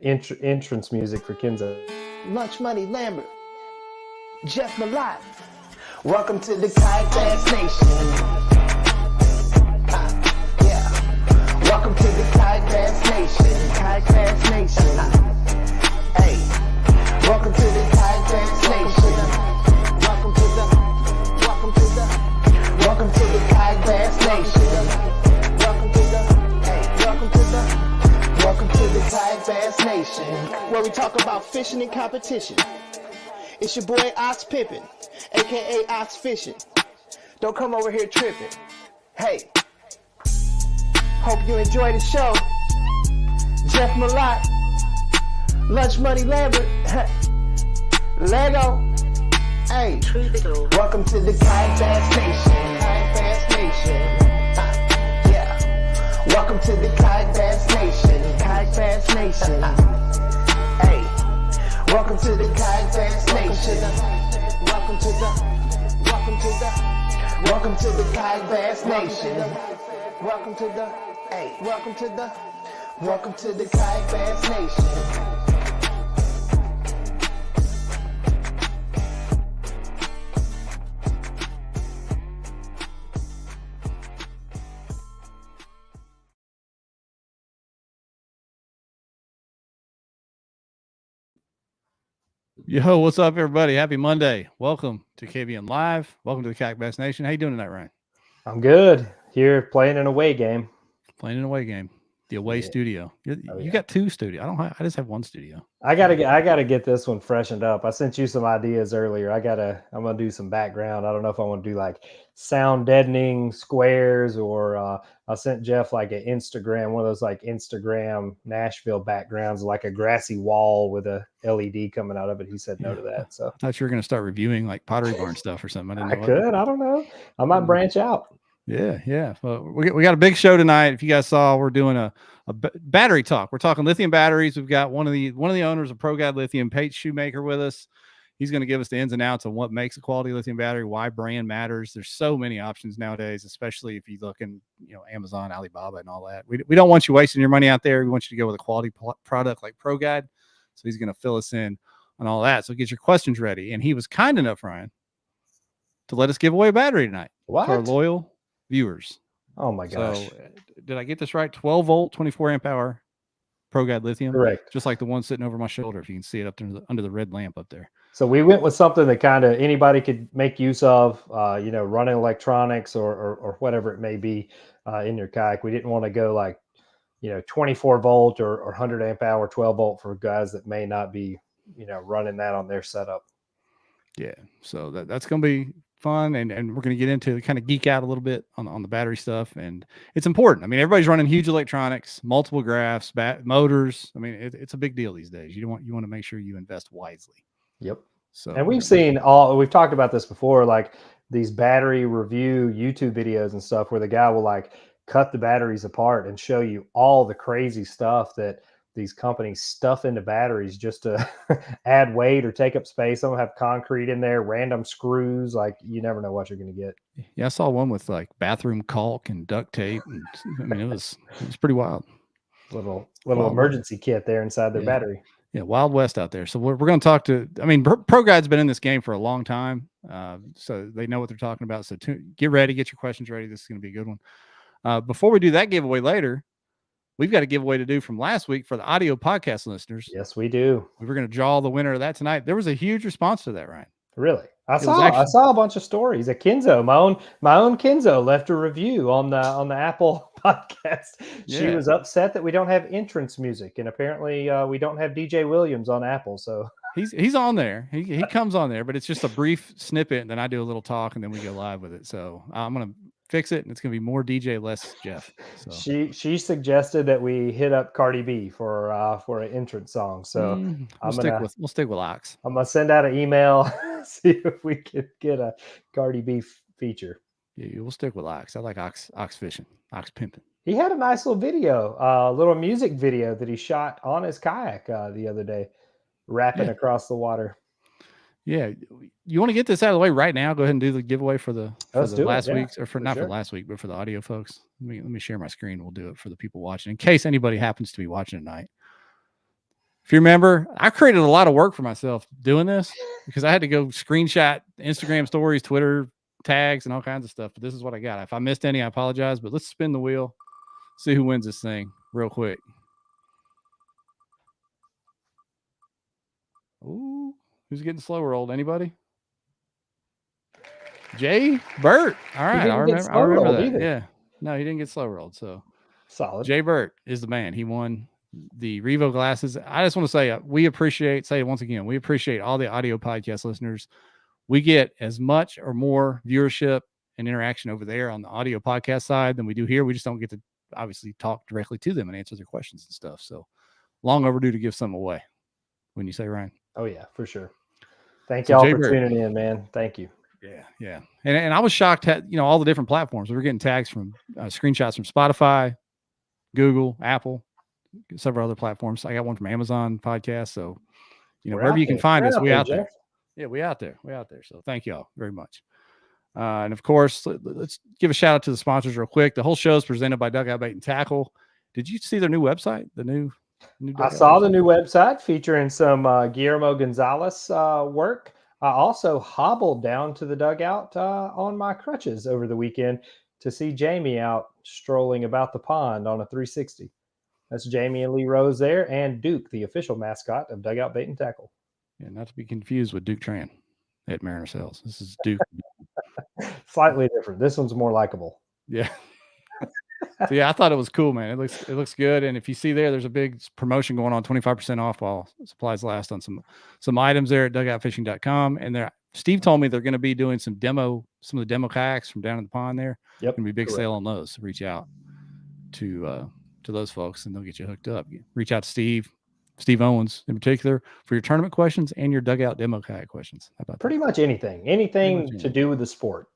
entrance music for Kenzo. Lunch Money Lambert, Jeff Malott. Welcome to the Kayak Bass Nation. Yeah. Welcome to the Kayak Bass Nation. Kayak Bass Nation. Hey. Welcome to the Kayak Bass Nation. Welcome to the Kayak Bass Nation. Welcome to the Kayak Bass Nation, where we talk about fishing and competition. It's your boy Ox Pimpin', aka Ox Fishing. Don't come over here tripping. Hey, hope you enjoy the show. Jeff Malott, Lunch Money Lambert, Lego. Hey, welcome to the Kayak Bass Nation. Kayak Bass Nation. Welcome to the Kayak Bass Nation. Kayak Bass Nation. Hey, welcome to the Kayak Bass Nation. Welcome to the Kayak Bass Nation. Welcome to the Kayak Bass Nation. Yo, what's up, everybody? Happy Monday. Welcome to KBN Live. Welcome to the Kayak Bass Nation. How you doing tonight, Ryan? I'm good. Here playing an away game. Playing an away game. The away studio. You got two studios. I just have one studio. I gotta get this one freshened up. I sent you some ideas earlier. I'm gonna do some background. I don't know if I want to do like sound deadening squares, or I sent Jeff like an Instagram, one of those like Instagram Nashville backgrounds, like a grassy wall with a LED coming out of it. He said no to that. So I thought you were gonna start reviewing like Pottery Barn stuff or something. I don't know. I might branch out. Yeah. Well, we got a big show tonight. If you guys saw, we're doing a battery talk. We're talking lithium batteries. We've got one of the owners of Pro Guide Lithium, Pate Shoemaker, with us. He's going to give us the ins and outs of what makes a quality lithium battery, why brand matters. There's so many options nowadays, especially if you look in, Amazon, Alibaba, and all that. We don't want you wasting your money out there. We want you to go with a quality product like Pro Guide. So he's going to fill us in on all that. So get your questions ready. And he was kind enough, Ryan, to let us give away a battery tonight. What? To our loyal viewers. Oh my gosh. So did I get this right? 12 volt, 24 amp hour Pro Guide Lithium. Correct. Just like the one sitting over my shoulder, if you can see it up there under the red lamp up there. So we went with something that kind of anybody could make use of, running electronics or whatever it may be in your kayak. We didn't want to go like, 24 volt or 100 amp hour, 12 volt for guys that may not be, running that on their setup. Yeah. So that's going to be fun, and we're going to get into kind of geek out a little bit on the battery stuff, and it's important. I mean, everybody's running huge electronics, multiple graphs, motors. I mean, it's a big deal these days. You want to make sure you invest wisely. Yep. So, and we've talked about this before, like these battery review YouTube videos and stuff, where the guy will like cut the batteries apart and show you all the crazy stuff that these companies stuff into batteries just to add weight or take up space. Some have concrete in there, random screws. Like you never know what you're going to get. Yeah, I saw one with like bathroom caulk and duct tape. And, I mean, it was pretty wild. Little emergency kit there inside their battery. Yeah, Wild West out there. So we're going to talk to. I mean, Pro Guide's been in this game for a long time, so they know what they're talking about. So get ready, get your questions ready. This is going to be a good one. Before we do that giveaway later, we've got a giveaway to do from last week for the audio podcast listeners. Yes, we do. We were going to draw the winner of that tonight. There was a huge response to that, Ryan. Really? I saw a bunch of stories. A Kenzo, my own Kenzo left a review on the Apple podcast. Yeah. She was upset that we don't have entrance music, and apparently we don't have DJ Williams on Apple. So he's on there. He comes on there, but it's just a brief snippet, and then I do a little talk, and then we go live with it. So I'm going to fix it, and it's going to be more DJ, less Jeff. So she suggested that we hit up Cardi B for an entrance song. So we'll stick with Ox. I'm gonna send out an email, see if we can get a Cardi B feature. Yeah, we'll stick with Ox. I like Ox fishing, Ox pimping. He had a nice little video, little music video that he shot on his kayak the other day, rapping across the water. Yeah, you want to get this out of the way right now? Go ahead and do the giveaway for the last week's, or for last week, but for the audio folks. Let me share my screen. We'll do it for the people watching, in case anybody happens to be watching tonight. If you remember, I created a lot of work for myself doing this because I had to go screenshot Instagram stories, Twitter tags, and all kinds of stuff. But this is what I got. If I missed any, I apologize. But let's spin the wheel, see who wins this thing real quick. Ooh, who's getting slow rolled? Anybody? Jay Burt. All right, I remember that. Either. Yeah, no, he didn't get slow rolled. So solid. Jay Burt is the man. He won the Revo glasses. I just want to say we appreciate. Say it once again. We appreciate all the audio podcast listeners. We get as much or more viewership and interaction over there on the audio podcast side than we do here. We just don't get to obviously talk directly to them and answer their questions and stuff. So long overdue to give some away. When you say, Ryan? Oh yeah, for sure. Thank y'all for tuning in, man. Thank you. Yeah. And I was shocked at, all the different platforms. We were getting tags from screenshots from Spotify, Google, Apple, several other platforms. I got one from Amazon podcast. So, wherever you can find us, we out there. Yeah, we out there. So thank y'all very much. And of course, let's give a shout out to the sponsors real quick. The whole show is presented by Dugout Bait and Tackle. Did you see their new website? The new I saw the new website featuring some Guillermo Gonzalez work. I also hobbled down to the dugout on my crutches over the weekend to see Jamie out strolling about the pond on a 360. That's Jamie and Lee Rose there, and Duke, the official mascot of Dugout Bait and Tackle. Yeah, not to be confused with Duke Tran at Mariners Hills. This is Duke. Slightly different. This one's more likable. Yeah. So yeah, I thought it was cool, man. It looks good. And if you see there's a big promotion going on, 25% off while supplies last on some items there at dugoutfishing.com. And Steve told me they're going to be doing some of the demo kayaks from down in the pond there. Yep. Going to be a big sale on those. Reach out to those folks and they'll get you hooked up. Reach out to Steve Owens in particular for your tournament questions and your dugout demo kayak questions. How about pretty much anything to do with the sport.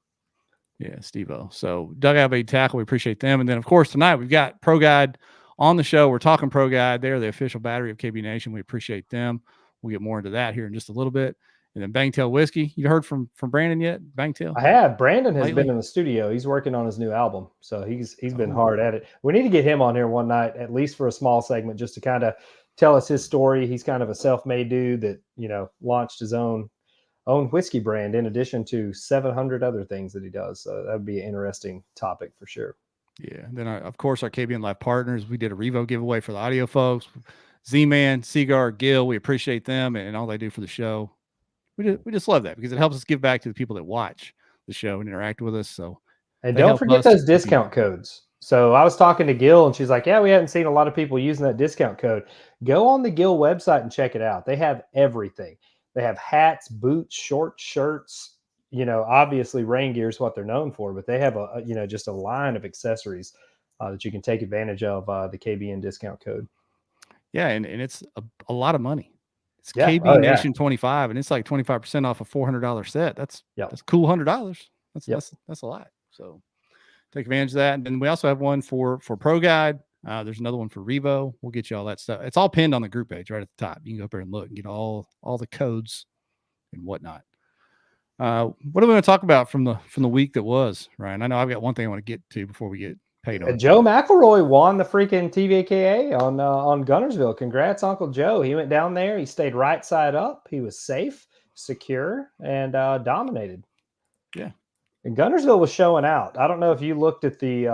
Yeah, Steve-O. So Dugout Bait Tackle, we appreciate them. And then, of course, tonight we've got Pro Guide on the show. We're talking Pro Guide. They're the official battery of KBN Nation. We appreciate them. We'll get more into that here in just a little bit. And then Bangtail Whiskey. You heard from Brandon yet? Bangtail? I have. Brandon has been in the studio. He's working on his new album. So he's been hard at it. We need to get him on here one night, at least for a small segment, just to kind of tell us his story. He's kind of a self-made dude that, launched his own whiskey brand in addition to 700 other things that he does. So that would be an interesting topic for sure. Yeah. And then, of course, our KBN Live Partners. We did a Revo giveaway for the audio folks. Z-Man, Seagar, Gil, we appreciate them and all they do for the show. We just love that because it helps us give back to the people that watch the show and interact with us. So, and don't forget those discount codes. So I was talking to Gil and she's like, yeah, we hadn't seen a lot of people using that discount code. Go on the Gil website and check it out. They have everything. They have hats, boots, short shirts, obviously rain gear is what they're known for, but they have just a line of accessories that you can take advantage of the KBN discount code. Yeah. And it's a lot of money. It's KBN Nation 25 and it's like 25% off a $400 set. That's cool. $100. That's a lot. So take advantage of that. And then we also have one for Pro Guide. There's another one for Revo. We'll get you all that stuff. It's all pinned on the group page right at the top. You can go up there and look and get all the codes and whatnot. What are we going to talk about from the week that was, Ryan? I know I've got one thing I want to get to before we get paid on. Joe McElroy won the freaking TVKA on Gunnersville. Congrats, Uncle Joe. He went down there. He stayed right side up. He was safe, secure, and dominated. Yeah. And Gunnersville was showing out. I don't know if you looked at the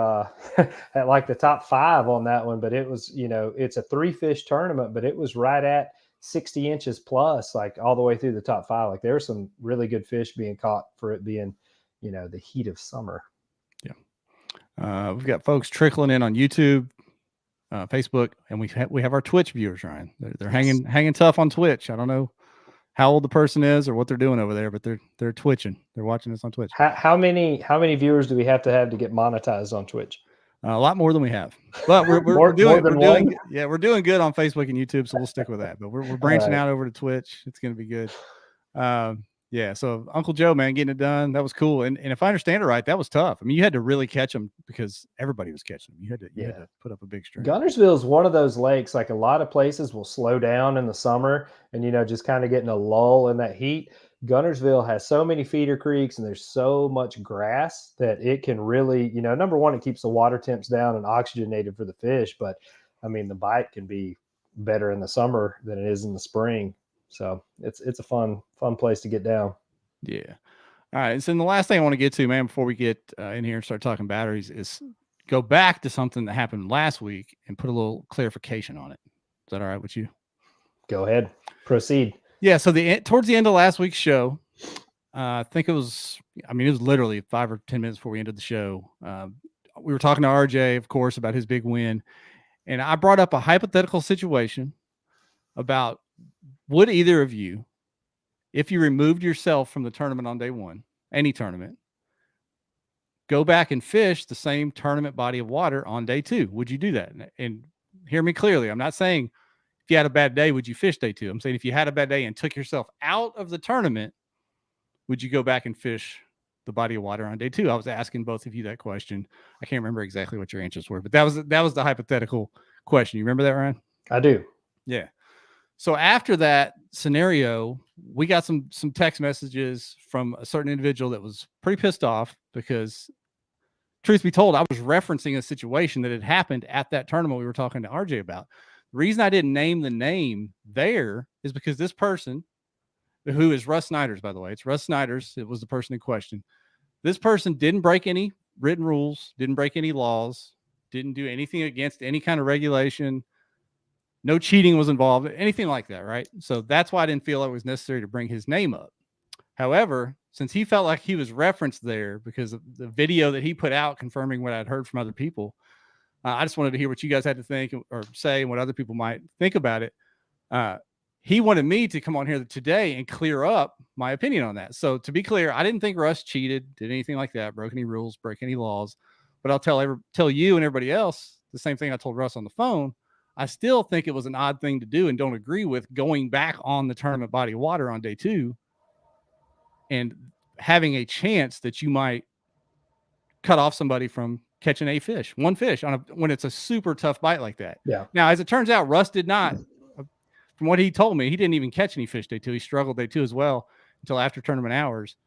at like the top 5 on that one, but it was, it's a 3-fish tournament, but it was right at 60 inches plus, like all the way through the top 5. Like there were some really good fish being caught for it being, the heat of summer. Yeah. We've got folks trickling in on YouTube, Facebook, and we have our Twitch viewers, Ryan. They're hanging tough on Twitch. I don't know how old the person is or what they're doing over there, but they're twitching. They're watching us on Twitch. How many viewers do we have to get monetized on Twitch? A lot more than we have, but we're doing good on Facebook and YouTube, so we'll stick with that. But we're branching out over to Twitch. It's going to be good. Yeah. So Uncle Joe, man, getting it done. That was cool. And if I understand it right, that was tough. I mean, you had to really catch them because everybody was catching them. You had to put up a big string. Gunnersville is one of those lakes, like a lot of places will slow down in the summer and, just kind of getting a lull in that heat. Gunnersville has so many feeder creeks and there's so much grass that it can really, number one, it keeps the water temps down and oxygenated for the fish. But I mean, the bite can be better in the summer than it is in the spring. So it's a fun place to get down. Yeah. All right. So then the last thing I want to get to, man, before we get in here and start talking batteries, is go back to something that happened last week and put a little clarification on it. Is that all right with you? Go ahead. Proceed. Yeah. So towards the end of last week's show, I think it was literally 5 or 10 minutes before we ended the show. We were talking to RJ, of course, about his big win. And I brought up a hypothetical situation about, would either of you, if you removed yourself from the tournament on day one, any tournament, go back and fish the same tournament body of water on day two? Would you do that? And hear me clearly. I'm not saying if you had a bad day, would you fish day two? I'm saying if you had a bad day and took yourself out of the tournament, would you go back and fish the body of water on day two? I was asking both of you that question. I can't remember exactly what your answers were, but that was the hypothetical question. You remember that, Ryan? I do. Yeah. So after that scenario, we got some text messages from a certain individual that was pretty pissed off because, truth be told, I was referencing a situation that had happened at that tournament we were talking to RJ about. The reason I didn't name the name there is because this person, who is Russ Snyder's, by the way, it's Russ Snyder's. It was the person in question. This person didn't break any written rules, didn't break any laws, didn't do anything against any kind of regulation. No cheating was involved, anything like that, right? So that's why I didn't feel it was necessary to bring his name up. However, since he felt like he was referenced there because of the video that he put out confirming what I'd heard from other people, I just wanted to hear what you guys had to think or say and what other people might think about it. He wanted me to come on here today and clear up my opinion on that. So to be clear, I didn't think Russ cheated, did anything like that, broke any rules, break any laws. But I'll tell you and everybody else the same thing I told Russ on the phone. I still think it was an odd thing to do and don't agree with going back on the tournament body of water on day two and having a chance that you might cut off somebody from catching one fish when it's a super tough bite like that. Yeah. Now, as it turns out, Russ did not. From what he told me, he didn't even catch any fish day two. He struggled day two as well until after tournament hours.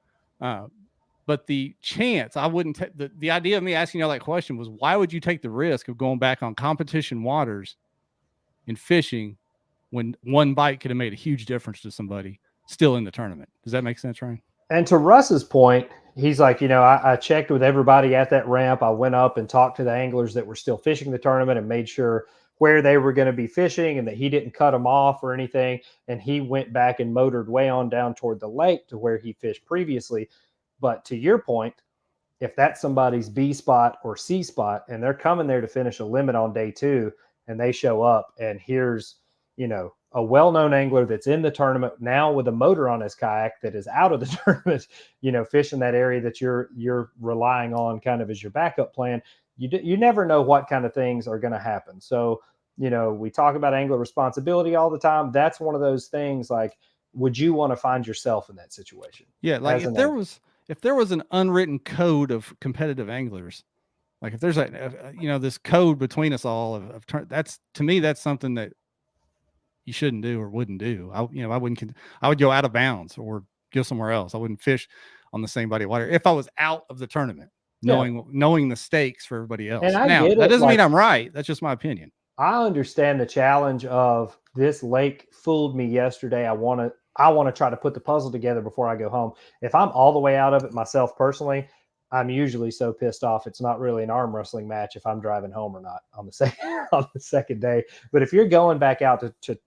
But the chance, I wouldn't the idea of me asking you all that question was, why would you take the risk of going back on competition waters and fishing when one bite could have made a huge difference to somebody still in the tournament? Does that make sense, Ryan? And to Russ's point, he's like, I checked with everybody at that ramp. I went up and talked to the anglers that were still fishing the tournament and made sure where they were going to be fishing and that he didn't cut them off or anything. And he went back and motored way on down toward the lake to where he fished previously. But to your point, if that's somebody's B spot or C spot and they're coming there to finish a limit on day two and they show up and here's, a well-known angler that's in the tournament now with a motor on his kayak that is out of the tournament, fishing that area that you're relying on kind of as your backup plan, you never know what kind of things are going to happen. So, we talk about angler responsibility all the time. That's one of those things, like, would you want to find yourself in that situation? Yeah. Like if there was an unwritten code of competitive anglers, like if there's this code between us all that's, to me, that's something that you shouldn't do or wouldn't do. I would go out of bounds or go somewhere else. I wouldn't fish on the same body of water if I was out of the tournament, knowing the stakes for everybody else. Now, that doesn't mean I'm right. That's just my opinion. I understand the challenge of this lake fooled me yesterday. I want to try to put the puzzle together before I go home. If I'm all the way out of it myself personally, I'm usually so pissed off. It's not really an arm wrestling match if I'm driving home or not on the second day. But if you're going back out to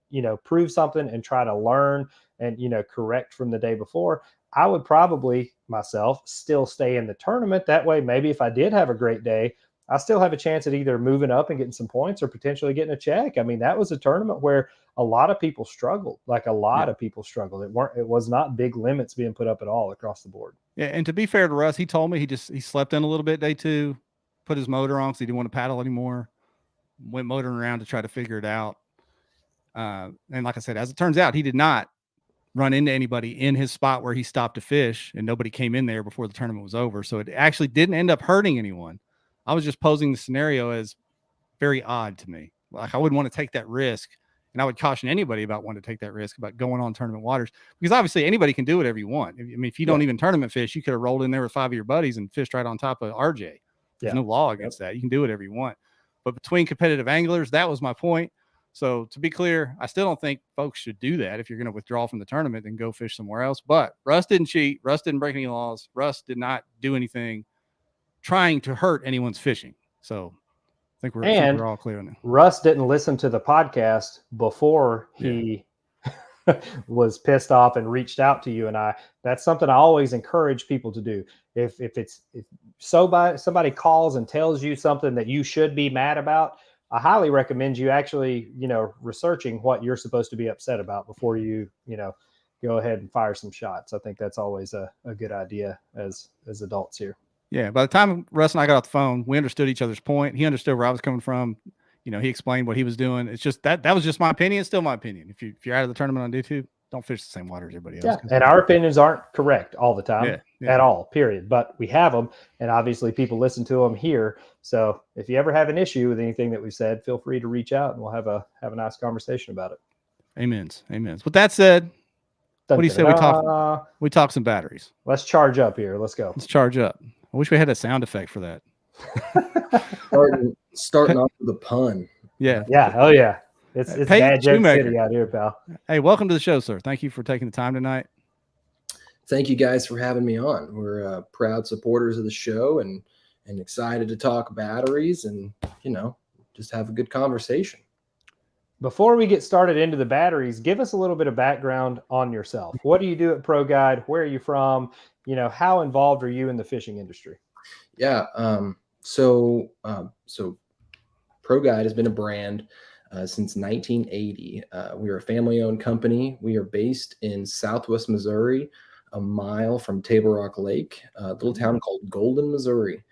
prove something and try to learn and, correct from the day before, I would probably myself still stay in the tournament. That way, maybe if I did have a great day, I still have a chance at either moving up and getting some points or potentially getting a check. I mean, that was a tournament where a lot of people struggled. Like a lot of people struggled. It was not big limits being put up at all across the board. Yeah. And to be fair to Russ, he told me he slept in a little bit day two, put his motor on because he didn't want to paddle anymore, went motoring around to try to figure it out. And like I said, as it turns out, he did not run into anybody in his spot where he stopped to fish, and nobody came in there before the tournament was over. So it actually didn't end up hurting anyone. I was just posing the scenario as very odd to me. Like I wouldn't want to take that risk. And I would caution anybody about wanting to take that risk about going on tournament waters, because obviously anybody can do whatever you want. I mean, if you don't even tournament fish, you could have rolled in there with 5 of your buddies and fished right on top of RJ. There's no law against that. You can do whatever you want. But between competitive anglers, that was my point. So to be clear, I still don't think folks should do that. If you're going to withdraw from the tournament, then go fish somewhere else. But Russ didn't cheat. Russ didn't break any laws. Russ did not do anything trying to hurt anyone's fishing. So I think we're all clear on that. Russ didn't listen to the podcast before he was pissed off and reached out to you and I. That's something I always encourage people to do. If somebody calls and tells you something that you should be mad about, I highly recommend you actually, researching what you're supposed to be upset about before you, go ahead and fire some shots. I think that's always a good idea as adults here. Yeah. By the time Russ and I got off the phone, we understood each other's point. He understood where I was coming from. He explained what he was doing. It's just that was just my opinion. It's still my opinion. If you're out of the tournament on YouTube, don't fish the same water as everybody else. Yeah. And our opinions aren't correct all the time at all, period. But we have them. And obviously people listen to them here. So if you ever have an issue with anything that we said, feel free to reach out and we'll have a nice conversation about it. Amens. With that said, what do you say we talk some batteries? Let's charge up here. Let's go. Let's charge up. I wish we had a sound effect for that. Starting off with a pun. Yeah. Yeah. Oh yeah. It's bad joke city out here, pal. Hey, welcome to the show, sir. Thank you for taking the time tonight. Thank you guys for having me on. We're proud supporters of the show and excited to talk batteries and, just have a good conversation. Before we get started into the batteries, give us a little bit of background on yourself. What do you do at Pro Guide? Where are you from? How involved are you in the fishing industry? Yeah. So Pro Guide has been a brand since 1980. We are a family-owned company. We are based in Southwest Missouri, a mile from Table Rock Lake, a little town called Golden, Missouri.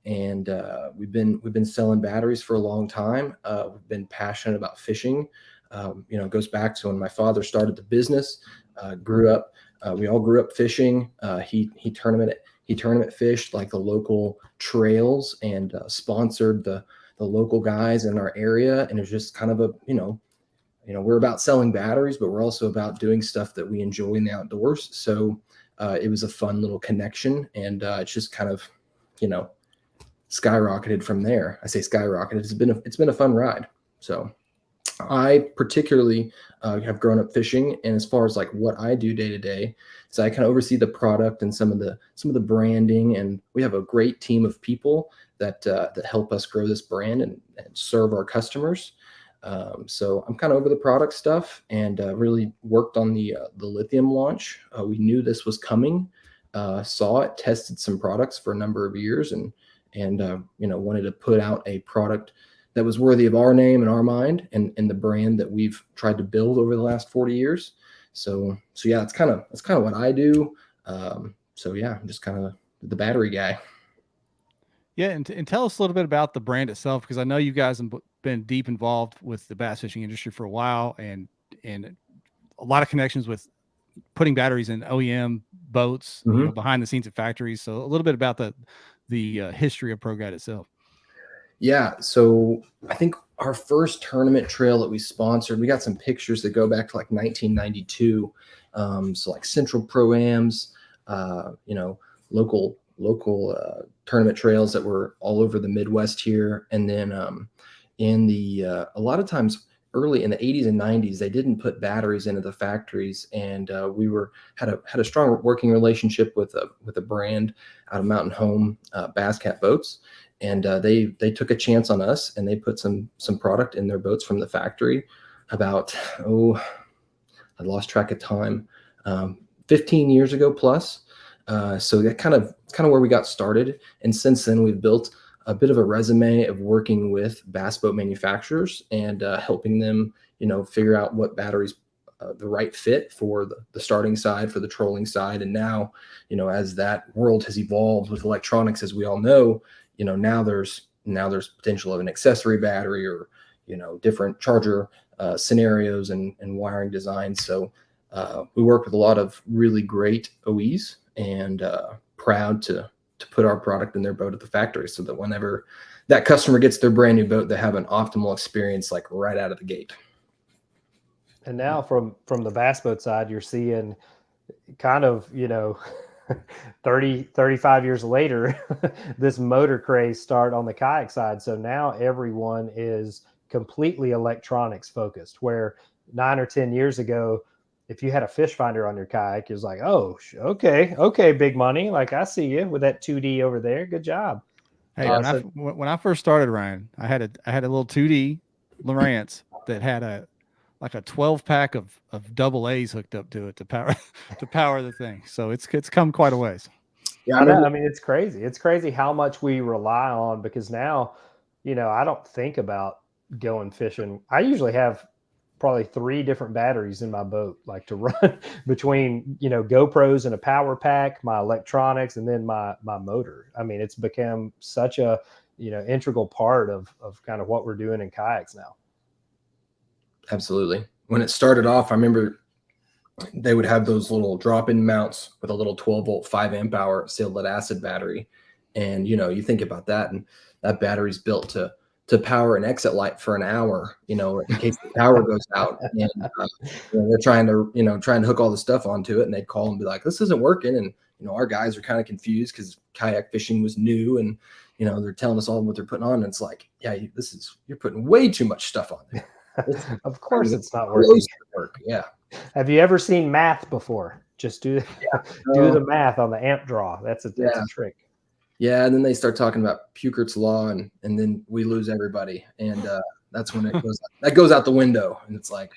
And we've been selling batteries for a long time. We've been passionate about fishing. It goes back to when my father started the business. We all grew up fishing. He tournament fished like the local trails and sponsored the local guys in our area. And it was just kind of we're about selling batteries, but we're also about doing stuff that we enjoy in the outdoors. So it was a fun little connection, and it's just kind of, skyrocketed from there. I say skyrocketed. It's been a fun ride. So I particularly have grown up fishing, and as far as like what I do day to day, so I kind of oversee the product and some of the branding, and we have a great team of people that help us grow this brand and serve our customers. So I'm kind of over the product stuff and really worked on the lithium launch. We knew this was coming, saw it, tested some products for a number of years, and wanted to put out a product that was worthy of our name and our mind and the brand that we've tried to build over the last 40 years. So yeah, that's kind of what I do. So yeah, I'm just kind of the battery guy. Yeah. And tell us a little bit about the brand itself, because I know you guys have been deep involved with the bass fishing industry for a while, and a lot of connections with putting batteries in OEM boats, behind the scenes at factories. So a little bit about the history of Pro Guide itself. Yeah. So I think our first tournament trail that we sponsored, we got some pictures that go back to like 1992. So like Central Pro-Ams, local tournament trails that were all over the Midwest here. And then a lot of times early in the 80s and 90s, they didn't put batteries into the factories, and we had a strong working relationship with a brand out of Mountain Home, Bass Cat Boats, and they took a chance on us, and they put some product in their boats from the factory about I lost track of time, 15 years ago plus. So that kind of where we got started, and since then we've built a bit of a resume of working with bass boat manufacturers and helping them, figure out what batteries the right fit for the starting side, for the trolling side. And now, as that world has evolved with electronics, as we all know, now there's potential of an accessory battery or, different charger scenarios and wiring designs. So we work with a lot of really great OEs, and proud to put our product in their boat at the factory, so that whenever that customer gets their brand new boat, they have an optimal experience, like right out of the gate. And now from the bass boat side, you're seeing kind of, 35 years later, this motor craze start on the kayak side. So now everyone is completely electronics focused, where 9 or 10 years ago, if you had a fish finder on your kayak, it was like, oh, okay, big money. Like, I see you with that 2D over there. Good job. Hey, when I first started, Ryan, I had a little 2D Lowrance that had a 12-pack of double A's hooked up to it to power the thing. So it's come quite a ways. Yeah, I mean, it's crazy. It's crazy how much we rely on, because now, I don't think about going fishing. I usually have probably 3 different batteries in my boat, like to run between, GoPros and a power pack, my electronics, and then my motor. I mean, it's become such a, integral part of kind of what we're doing in kayaks now. Absolutely. When it started off, I remember they would have those little drop-in mounts with a little 12-volt 5 amp hour sealed lead acid battery. And, you think about that, and that battery's built to power an exit light for an hour, in case the power goes out. And they're trying to hook all the stuff onto it, and they'd call and be like, this isn't working. And, our guys are kind of confused because kayak fishing was new, and, they're telling us all what they're putting on. And it's like, yeah, you're putting way too much stuff on there. Of course it's not working. Yeah. Have you ever seen math before? Just do the math on the amp draw. That's a trick. Yeah, and then they start talking about Pukert's law, and then we lose everybody, and that's when that goes out the window, and it's like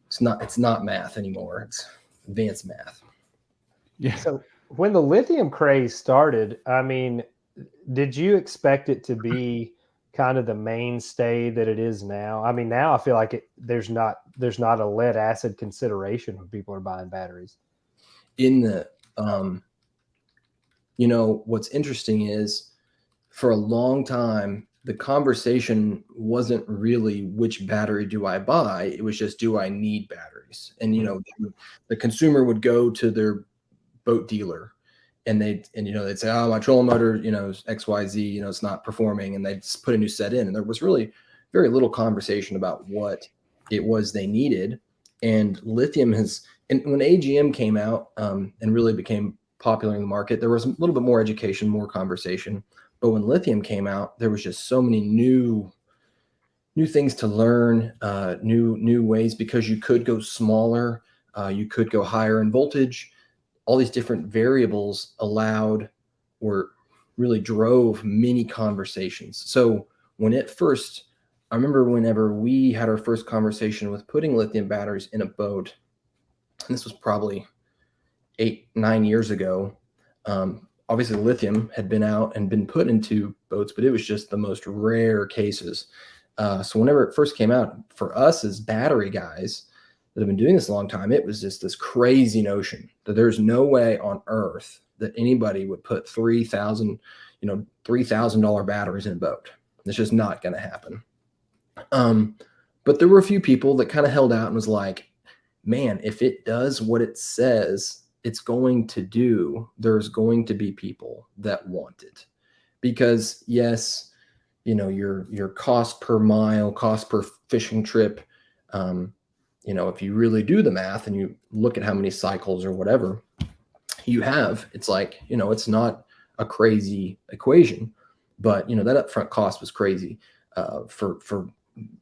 it's not math anymore. It's advanced math. Yeah. So when the lithium craze started, I mean, did you expect it to be kind of the mainstay that it is now? I mean, now I feel like there's not a lead acid consideration when people are buying batteries. In the what's interesting is, for a long time, the conversation wasn't really which battery do I buy. It was just, do I need batteries? And, the consumer would go to their boat dealer, and they'd say, oh, my trolling motor, is XYZ, it's not performing. And they'd put a new set in. And there was really very little conversation about what it was they needed. And lithium and when AGM came out and really became popular in the market, there was a little bit more education, more conversation. But when lithium came out, there was just so many new things to learn, new ways, because you could go smaller, you could go higher in voltage. All these different variables really drove many conversations. So I remember whenever we had our first conversation with putting lithium batteries in a boat, and this was probably 8-9 years ago. Obviously lithium had been out and been put into boats, but it was just the most rare cases. So whenever it first came out, for us as battery guys that have been doing this a long time, it was just this crazy notion that there's no way on earth that anybody would put $3,000 batteries in a boat. It's just not going to happen. But there were a few people that kind of held out and was like, man, if it does what it says it's going to do, there's going to be people that want it. Because yes, your cost per mile, cost per fishing trip, if you really do the math and you look at how many cycles or whatever you have, it's like, it's not a crazy equation, but that upfront cost was crazy for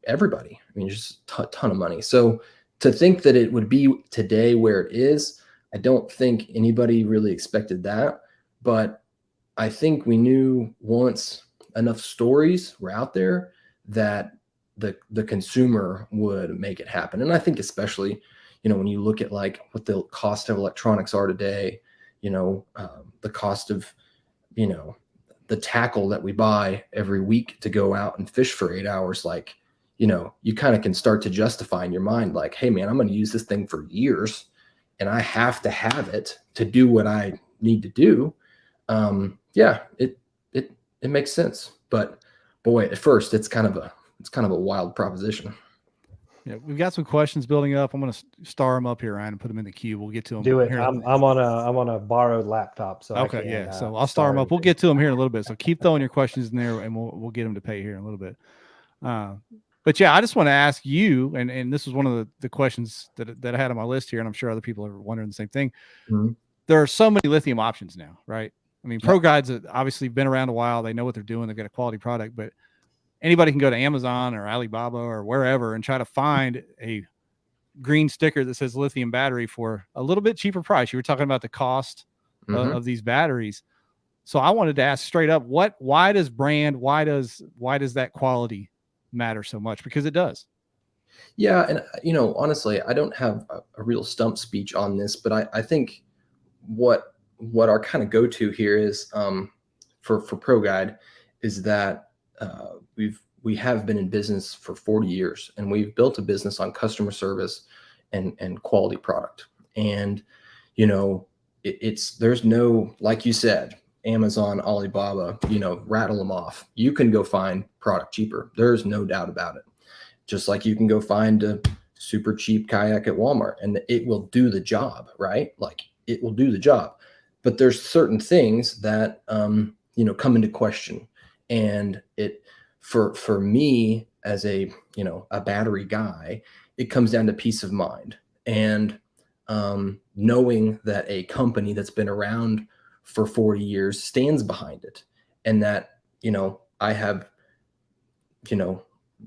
everybody. I mean, just a ton of money. So to think that it would be today where it is, I don't think anybody really expected that. But I think we knew once enough stories were out there that the consumer would make it happen. And I think especially, when you look at like what the cost of electronics are today, the cost of, the tackle that we buy every week to go out and fish for 8 hours, like, you kind of can start to justify in your mind, like, hey man, I'm going to use this thing for years and I have to have it to do what I need to do. It makes sense. But boy, at first it's kind of a wild proposition. Yeah, we've got some questions building up. I'm going to star them up here, Ryan, and put them in the queue. We'll get to them. Do it. I'm on a borrowed laptop, so okay, so I'll star them up. We'll get to them here in a little bit. So keep throwing your questions in there, and we'll get them to pay here in a little bit. But yeah, I just want to ask you, and this was one of the questions that I had on my list here, and I'm sure other people are wondering the same thing. Mm-hmm. There are so many lithium options now, right? I mean, Pro Guides have obviously been around a while. They know what they're doing. They've got a quality product, anybody can go to Amazon or Alibaba or wherever and try to find a green sticker that says lithium battery for a little bit cheaper price. You were talking about the cost of these batteries. So I wanted to ask straight up, why does that quality matter so much? Because it does. Yeah. And, honestly, I don't have a real stump speech on this, but I think what our kind of go-to here is, for Pro Guide, is that we have been in business for 40 years, and we've built a business on customer service and quality product. And, there's no, like you said, Amazon, Alibaba, rattle them off. You can go find product cheaper. There's no doubt about it. Just like you can go find a super cheap kayak at Walmart and it will do the job, right? Like it will do the job. But there's certain things that, come into question. And for me as a battery guy, it comes down to peace of mind and knowing that a company that's been around for 40 years stands behind it. And that, I have,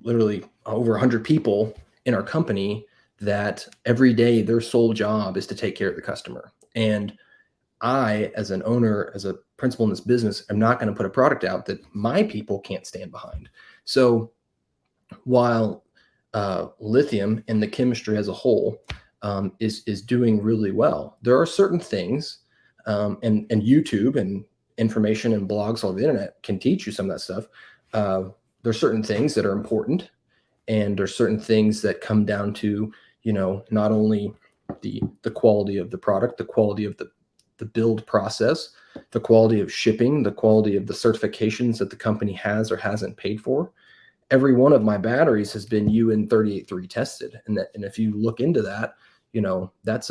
literally over 100 people in our company that every day their sole job is to take care of the customer. And I, as an owner, as a principal in this business, am not going to put a product out that my people can't stand behind. So while lithium and the chemistry as a whole is doing really well, there are certain things, and YouTube and information and blogs all over the internet can teach you some of that stuff. There's certain things that are important, and there's certain things that come down to, not only the quality of the product, the quality of the build process, the quality of shipping, the quality of the certifications that the company has or hasn't paid for. Every one of my batteries has been UN 38.3 tested. And if you look into that, that's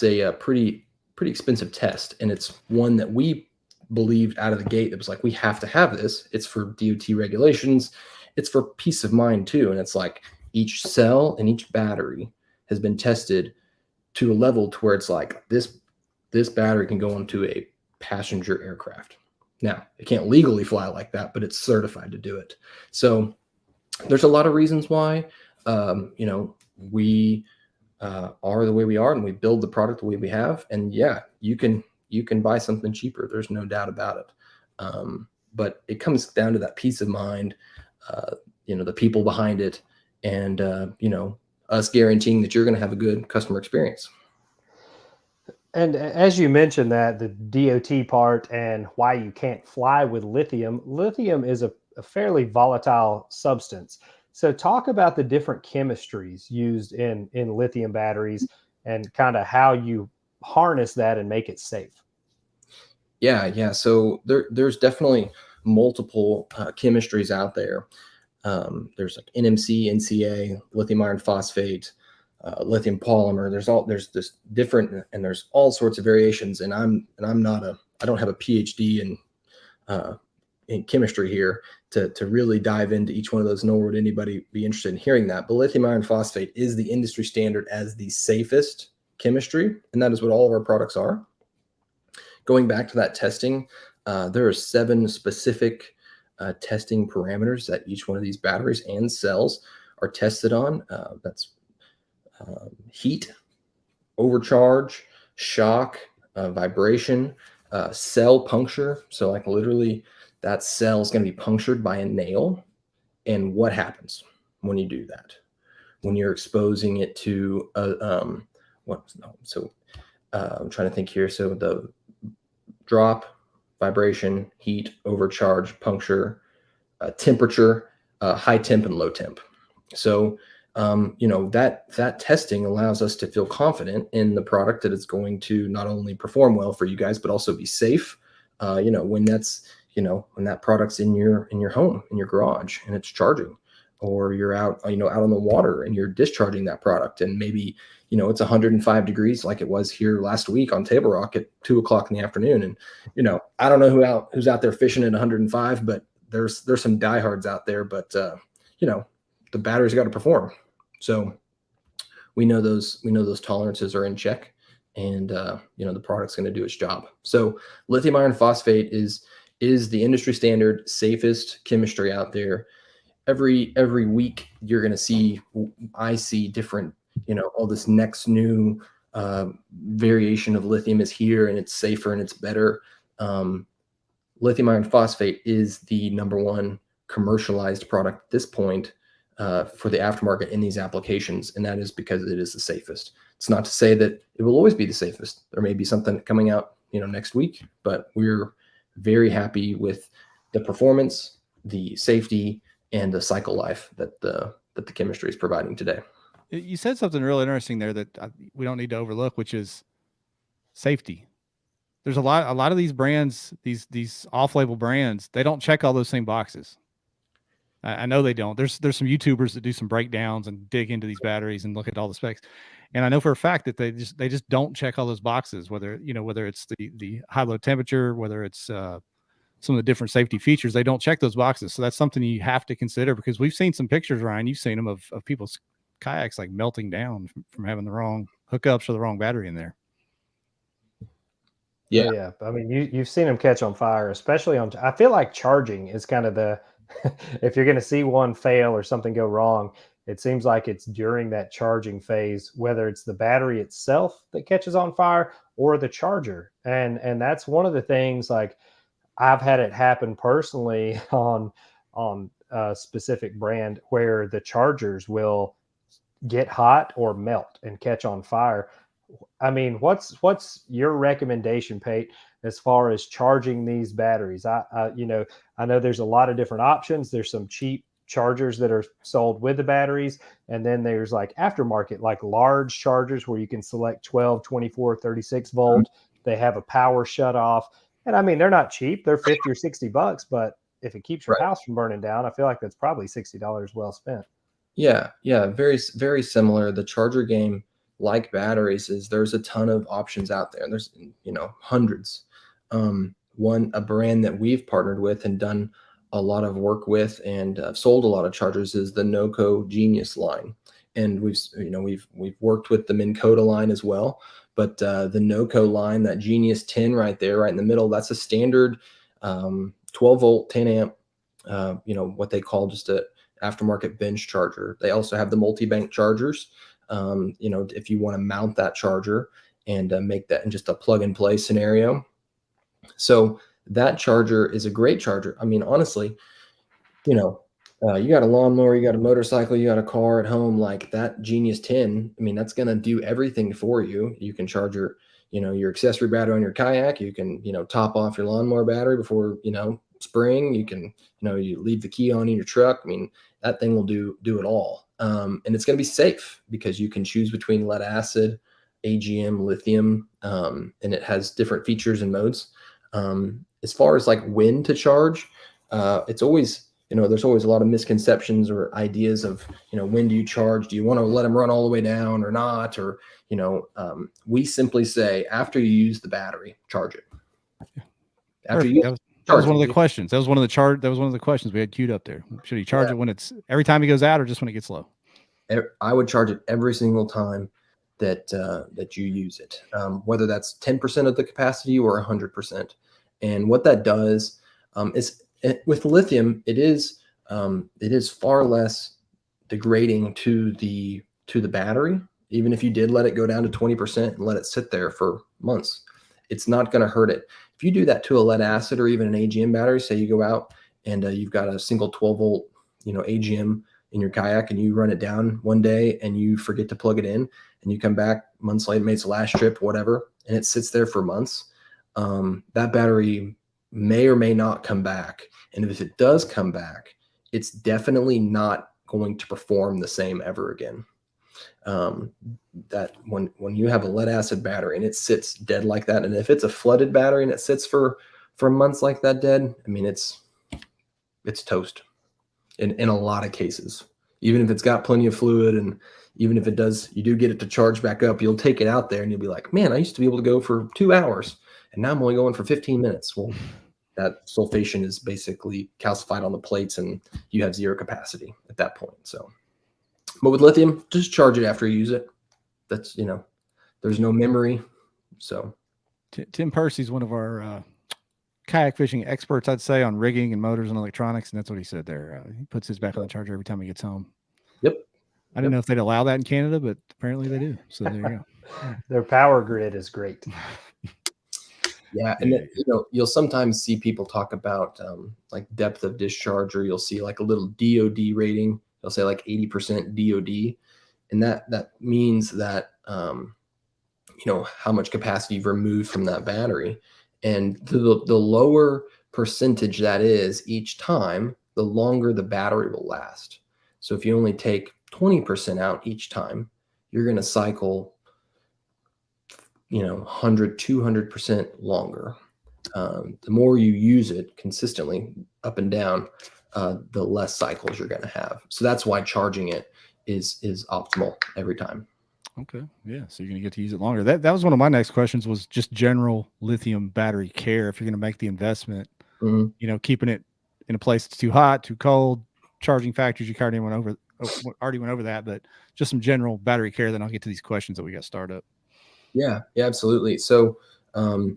a pretty expensive test. And it's one that we believed out of the gate. It was like, we have to have this. It's for DOT regulations. It's for peace of mind too. And it's like each cell and each battery has been tested to a level to where it's like this battery can go into a passenger aircraft. Now, it can't legally fly like that, but it's certified to do it. So there's a lot of reasons why, we are the way we are, and we build the product the way we have. And yeah, you can buy something cheaper. There's no doubt about it. But it comes down to that peace of mind, the people behind it, and, us guaranteeing that you're going to have a good customer experience. And as you mentioned that, the DOT part and why you can't fly with lithium is a fairly volatile substance. So talk about the different chemistries used in lithium batteries and kind of how you harness that and make it safe. Yeah. So there's definitely multiple chemistries out there. There's like NMC, NCA, lithium iron phosphate, lithium polymer. There's this different, and there's all sorts of variations. And I don't have a PhD in chemistry here to really dive into each one of those, nor would anybody be interested in hearing that. But lithium iron phosphate is the industry standard as the safest chemistry, and that is what all of our products are. Going back to that testing, there are 7 specific testing parameters that each one of these batteries and cells are tested on. That's heat, overcharge, shock, vibration, cell puncture. So like literally that cell is going to be punctured by a nail. And what happens when you do that? When you're exposing it to I'm trying to think here. So the drop, vibration, heat, overcharge, puncture, temperature, high temp and low temp. So, that testing allows us to feel confident in the product that it's going to not only perform well for you guys, but also be safe. When that product's in your home, in your garage, and it's charging, or you're out on the water and you're discharging that product, and maybe it's 105 degrees like it was here last week on Table Rock at 2:00 in the afternoon. And I don't know who's out there fishing at 105, but there's some diehards out there. But the battery's got to perform. So we know those tolerances are in check, and the product's going to do its job. So lithium iron phosphate is is the industry standard, safest chemistry out there. Every week you're going to see, I see different, all this next new variation of lithium is here, and it's safer and it's better. Lithium iron phosphate is the #1 commercialized product at this point for the aftermarket in these applications, and that is because it is the safest. It's not to say that it will always be the safest. There may be something coming out, next week, but we're very happy with the performance, the safety, and the cycle life that the chemistry is providing today. You said something really interesting there that we don't need to overlook, which is safety. There's a lot of these brands, these off-label brands, they don't check all those same boxes. I know they don't. There's some YouTubers that do some breakdowns and dig into these batteries and look at all the specs. And I know for a fact that they just don't check all those boxes, whether it's the high low temperature, whether it's some of the different safety features, they don't check those boxes. So that's something you have to consider, because we've seen some pictures, Ryan, you've seen them of people's kayaks like melting down from having the wrong hookups or the wrong battery in there. Yeah. Oh, yeah. I mean, you've seen them catch on fire, especially I feel like charging is kind of if you're going to see one fail or something go wrong, it seems like it's during that charging phase, whether it's the battery itself that catches on fire or the charger. And that's one of the things, like, I've had it happen personally on a specific brand where the chargers will get hot or melt and catch on fire. I mean, what's your recommendation, Pate, as far as charging these batteries? I know there's a lot of different options. There's some cheap chargers that are sold with the batteries, and then there's like aftermarket, like large chargers where you can select 12, 24, 36 volt. They have a power shut off. And I mean, they're not cheap. They're $50 or $60, but if it keeps your house from burning down, I feel like that's probably $60 well spent. Yeah. Very, very similar. The charger game, like batteries, is there's a ton of options out there. There's, hundreds. A brand that we've partnered with and done a lot of work with and sold a lot of chargers is the NOCO Genius line. And we've worked with the Minn Kota line as well. But the NOCO line, that Genius 10 right there, right in the middle, that's a standard 12 volt, 10 amp, what they call just a aftermarket bench charger. They also have the multi-bank chargers. If you want to mount that charger and make that in just a plug and play scenario. So that charger is a great charger. I mean, honestly, you got a lawnmower, you got a motorcycle, you got a car at home, like that Genius 10. I mean, that's going to do everything for you. You can charge your accessory battery on your kayak. You can, top off your lawnmower battery before, spring. You can, you leave the key on in your truck. I mean, that thing will do it all. And it's going to be safe because you can choose between lead acid, AGM, lithium, and it has different features and modes. As far as like when to charge, it's always, there's always a lot of misconceptions or ideas of, when do you charge? Do you want to let them run all the way down or not? Or, we simply say after you use the battery, charge it. After you that was one of the questions. That was one of the questions we had queued up there. Should you charge it when it's every time he goes out or just when it gets low? I would charge it every single time that you use it, whether that's 10% of the capacity or 100%. And what that does is with lithium, it is far less degrading to the battery. Even if you did let it go down to 20% and let it sit there for months, it's not going to hurt it. If you do that to a lead acid or even an AGM battery, say you go out and you've got a single 12 volt, AGM in your kayak and you run it down one day and you forget to plug it in and you come back months later, maybe it's the last trip, whatever, and it sits there for months, that battery may or may not come back. And if it does come back, it's definitely not going to perform the same ever again. That when you have a lead acid battery and it sits dead like that, and if it's a flooded battery and it sits for months like that dead, I mean, it's toast in a lot of cases. Even if it's got plenty of fluid, and even if you do get it to charge back up, you'll take it out there and you'll be like, man, I used to be able to go for 2 hours and now I'm only going for 15 minutes. Well, that sulfation is basically calcified on the plates and you have zero capacity at that point. So, but with lithium, just charge it after you use it. That's, there's no memory. So Tim Percy's one of our kayak fishing experts, I'd say, on rigging and motors and electronics, and that's what he said there. He puts his back on the charger every time he gets home. Yep. I didn't know if they'd allow that in Canada, but apparently they do. So there you go. Their power grid is great. Yeah, and then, you'll sometimes see people talk about like depth of discharge, or you'll see like a little DOD rating. They'll say like 80% DOD, and that means that how much capacity you've removed from that battery, and the lower percentage that is each time, the longer the battery will last. So if you only take 20% out each time, you're going to cycle 100, 200% longer. The more you use it consistently up and down, the less cycles you're going to have. So that's why charging it is optimal every time. Okay. Yeah. So you're going to get to use it longer. That was one of my next questions, was just general lithium battery care. If you're going to make the investment, keeping it in a place that's too hot, too cold, charging factors, you already went over that, but just some general battery care. Then I'll get to these questions that we got started up. Yeah, absolutely. So, if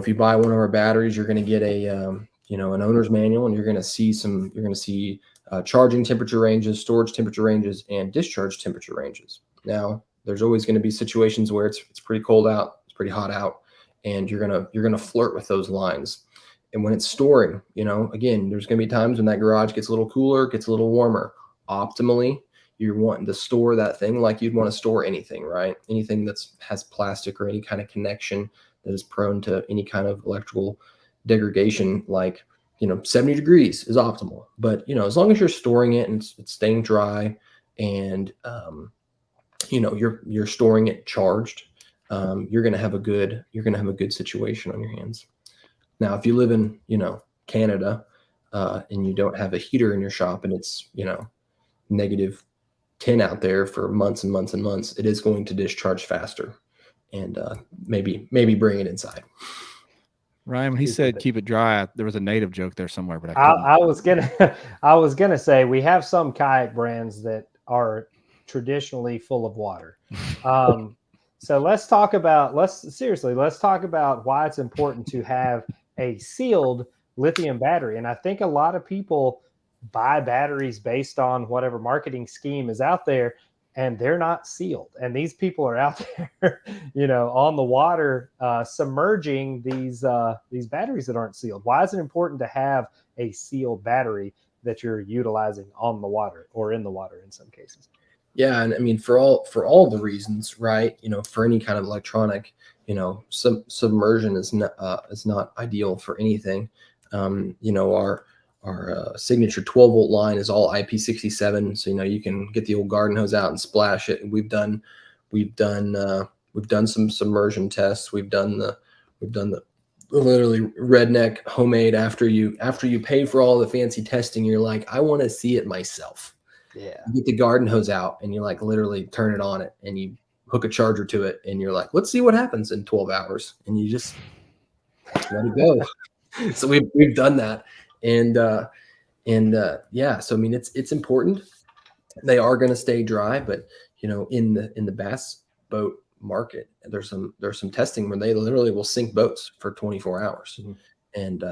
you buy one of our batteries, you're going to get an owner's manual, and you're going to see charging temperature ranges, storage temperature ranges, and discharge temperature ranges. Now, there's always going to be situations where it's pretty cold out, it's pretty hot out, and you're going to flirt with those lines. And when it's storing, again, there's going to be times when that garage gets a little cooler, gets a little warmer. Optimally, you're wanting to store that thing like you'd want to store anything, right? Anything has plastic or any kind of connection that is prone to any kind of electrical degradation, like 70 degrees is optimal. But as long as you're storing it and it's staying dry, and you're storing it charged, you're gonna have a good situation on your hands. Now, if you live in Canada, and you don't have a heater in your shop, and it's negative 10 out there for months and months and months, it is going to discharge faster, and maybe bring it inside. Ryan, when he said keep it dry, there was a native joke there somewhere, but I was gonna say, we have some kayak brands that are traditionally full of water. So let's talk about why it's important to have a sealed lithium battery. And I think a lot of people buy batteries based on whatever marketing scheme is out there, and they're not sealed. And these people are out there, on the water, submerging these batteries that aren't sealed. Why is it important to have a sealed battery that you're utilizing on the water, or in the water in some cases? Yeah, and I mean, for all the reasons, right? For any kind of electronic, submersion is not ideal for anything. Our signature 12-volt line is all IP67, so you can get the old garden hose out and splash it. And we've done some submersion tests. We've done the literally redneck homemade. After you pay for all the fancy testing, you're like, I want to see it myself. Yeah. You get the garden hose out, and you literally turn it on it, and you hook a charger to it, and you're like, let's see what happens in 12 hours, and you just let it go. So we've done that. And yeah, so I mean, it's important. They are going to stay dry, but in the bass boat market, there's some testing where they literally will sink boats for 24 hours. Mm-hmm. And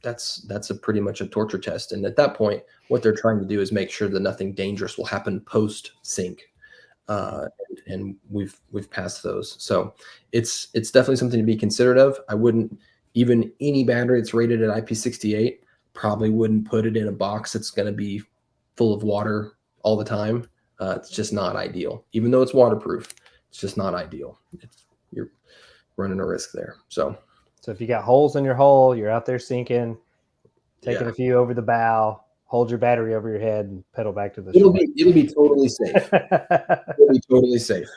that's a pretty much a torture test. And at that point, what they're trying to do is make sure that nothing dangerous will happen post sink. And we've passed those. So it's definitely something to be considerate of. I wouldn't, even any battery that's rated at IP68, probably wouldn't put it in a box that's going to be full of water all the time. It's just not ideal. Even though it's waterproof, it's just not ideal. You're running a risk there. So if you got holes in your hull, you're out there sinking, taking a few over the bow, hold your battery over your head and pedal back to the shore. It'll be totally safe. It'll be totally safe.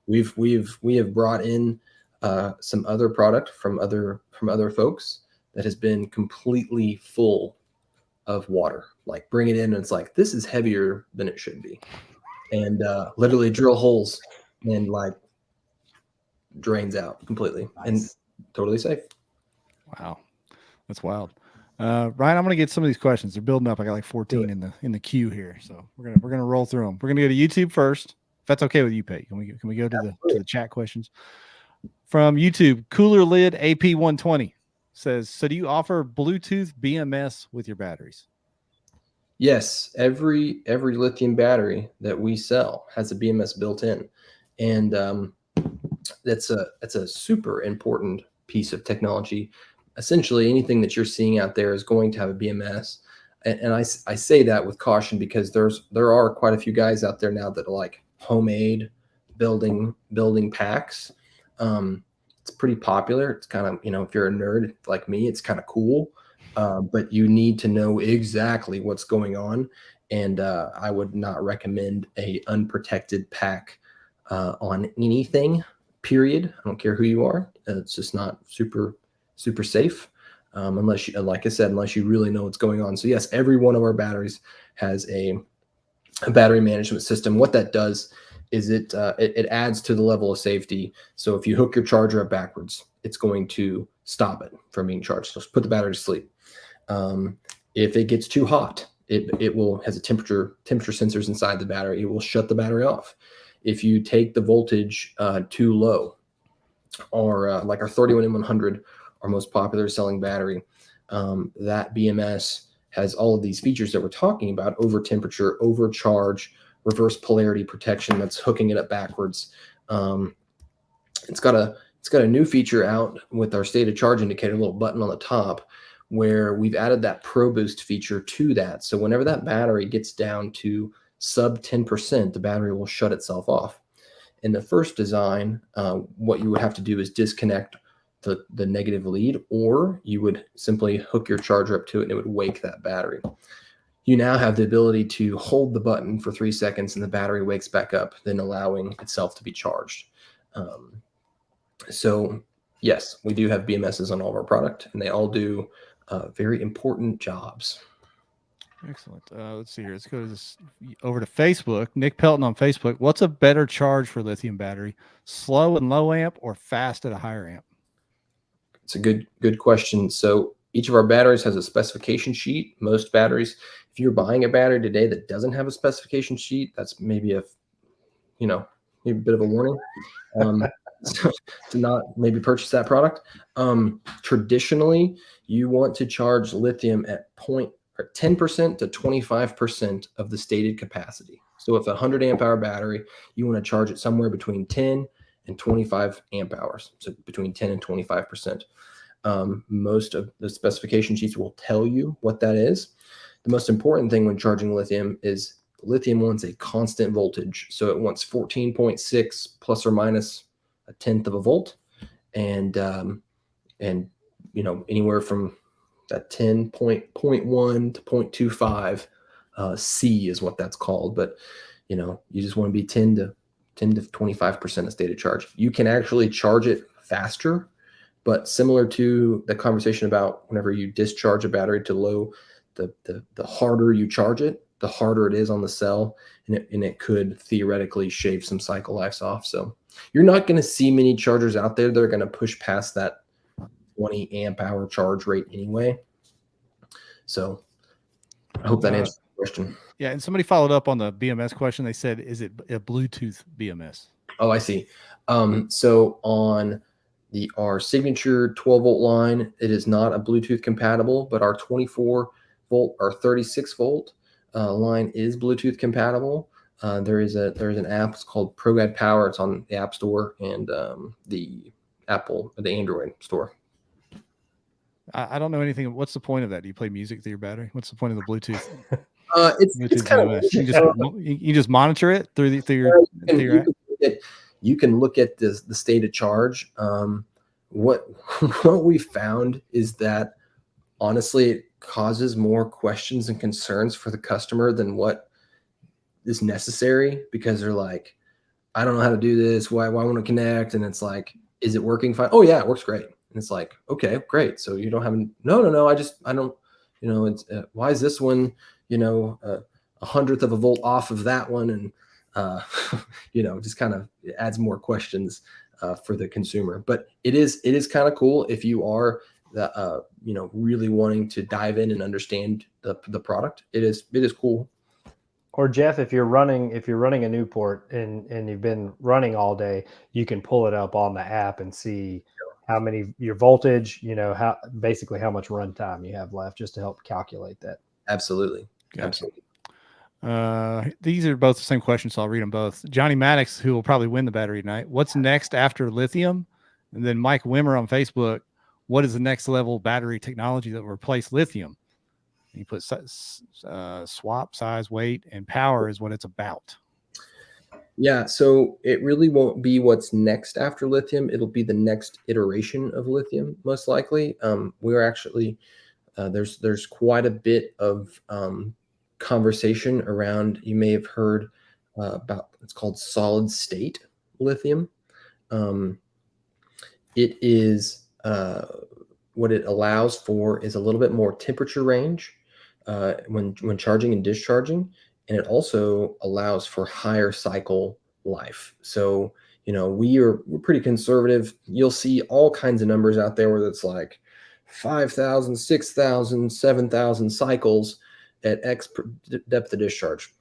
We have brought in some other product from other folks that has been completely full of water. Like, bring it in, and it's like, this is heavier than it should be, and literally drill holes and drains out completely. Nice. And totally safe. Wow, that's wild. Ryan, I'm gonna get some of these questions. They're building up. I got like 14 in the queue here, so we're gonna roll through them. We're gonna go to YouTube first, if that's okay with you, Pete. Can we go to the chat questions? From YouTube, Cooler Lid AP120 says, so do you offer Bluetooth BMS with your batteries? Yes, every lithium battery that we sell has a BMS built in, and that's a super important piece of technology. Essentially, anything that you're seeing out there is going to have a BMS, and I say that with caution because there are quite a few guys out there now that are like homemade building packs. It's pretty popular. It's kind of, if you're a nerd like me, it's kind of cool. But you need to know exactly what's going on. And I would not recommend a unprotected pack on anything, period. I don't care who you are. It's just not super safe unless you, like I said, unless you really know what's going on. So yes, every one of our batteries has a battery management system. What that does is it adds to the level of safety. So if you hook your charger up backwards, it's going to stop it from being charged. So put the battery to sleep. If it gets too hot, it will has a temperature sensors inside the battery. It will shut the battery off. If you take the voltage too low, or like our 31M100, our most popular selling battery, that BMS has all of these features that we're talking about: over temperature, overcharge, reverse polarity protection that's hooking it up backwards. It's got a new feature out with our state of charge indicator, a little button on the top, where we've added that Pro Boost feature to that. So whenever that battery gets down to sub 10%, the battery will shut itself off. In the first design, what you would have to do is disconnect the negative lead, or you would simply hook your charger up to it and it would wake that battery. You now have the ability to hold the button for 3 seconds and the battery wakes back up, then allowing itself to be charged. So yes, we do have BMSs on all of our product, and they all do very important jobs. Excellent. Let's see here. Let's go to this over to Facebook. Nick Pelton on Facebook. What's a better charge for lithium battery? Slow and low amp or fast at a higher amp? It's a good question. So each of our batteries has a specification sheet. Most batteries, if you're buying a battery today that doesn't have a specification sheet, that's maybe maybe a bit of a warning. So to not maybe purchase that product. Traditionally, you want to charge lithium at 10% to 25% of the stated capacity. So if a 100 amp hour battery, you want to charge it somewhere between 10 and 25 amp hours. So between 10 and 25%. Most of the specification sheets will tell you what that is. The most important thing when charging lithium is lithium wants a constant voltage. So it wants 14.6 plus or minus a tenth of a volt. And anywhere from that 10.1 to 0.25 C is what that's called. But you just want to be 10 to 25% of stated charge. You can actually charge it faster, but similar to the conversation about whenever you discharge a battery to low, the harder you charge it, the harder it is on the cell, and it could theoretically shave some cycle lives off. So you're not going to see many chargers out there that are going to push past that 20 amp hour charge rate anyway. So I hope that answers the question. Yeah, and somebody followed up on the BMS question. They said, is it a Bluetooth BMS? Oh, I see. So on our signature 12 volt line, it is not a Bluetooth compatible, but our 24 volt or 36 volt line is Bluetooth compatible. There's an app. It's called Pro Guide Power. It's on the App Store and the Android store. I don't know anything. What's the point of that? Do you play music through your battery? What's the point of the Bluetooth? It's kind of you just monitor it through your app? You can look at the state of charge. What we found is that honestly, it causes more questions and concerns for the customer than what is necessary, because they're like, I don't know how to do this. Why want to connect? And it's like, is it working fine? Oh yeah, it works great. And it's like, okay, great. So you don't have no. I don't. It's why is this one? A 100th of a volt off of that one, and just kind of adds more questions for the consumer. But it is kind of cool if you are really wanting to dive in and understand the product. It is cool. Or Jeff, if you're running a Newport and you've been running all day, you can pull it up on the app and see how many your voltage, how basically how much run time you have left, just to help calculate that. Absolutely. Gotcha. Absolutely. These are both the same questions, so I'll read them both. Johnny Maddox, who will probably win the battery tonight. What's next after lithium? And then Mike Wimmer on Facebook. What is the next level battery technology that will replace lithium? And he put swap, size, weight, and power is what it's about. Yeah, so it really won't be what's next after lithium. It'll be the next iteration of lithium, most likely. We're actually there's quite a bit of conversation around. You may have heard about, it's called solid state lithium. It is what it allows for is a little bit more temperature range when charging and discharging, and it also allows for higher cycle life. So we're pretty conservative. You'll see all kinds of numbers out there where it's like 5,000, 6,000, 7,000 cycles at X depth of discharge.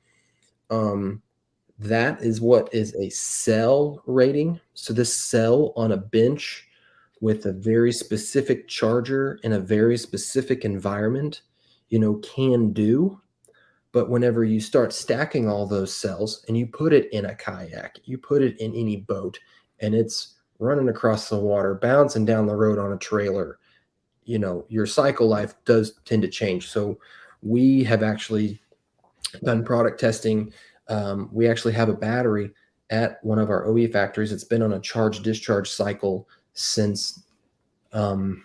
That is what is a cell rating. So this cell on a bench with a very specific charger in a very specific environment, can do. But whenever you start stacking all those cells and you put it in a kayak, you put it in any boat, and it's running across the water, bouncing down the road on a trailer, your cycle life does tend to change. So we have actually done product testing. We actually have a battery at one of our OE factories. It's been on a charge discharge cycle since, don't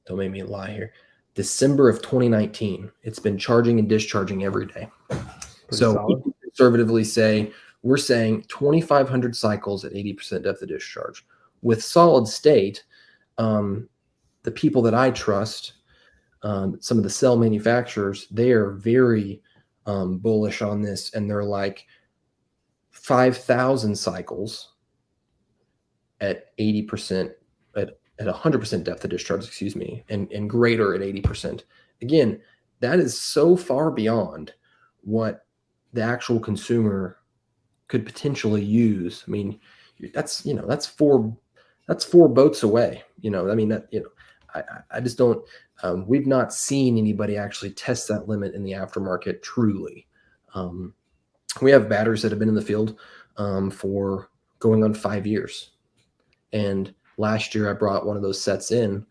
make me lie here, December of 2019. It's been charging and discharging every day. So we can conservatively say, we're saying 2,500 cycles at 80% depth of discharge. With solid state, the people that I trust, some of the cell manufacturers, they are very bullish on this, and they're like 5,000 cycles at 80%, at 100% depth of discharge, excuse me, and greater at 80%. Again, that is so far beyond what the actual consumer could potentially use. I mean, that's four boats away. I just don't. We've not seen anybody actually test that limit in the aftermarket truly. We have batteries that have been in the field for going on 5 years, and last year I brought one of those sets in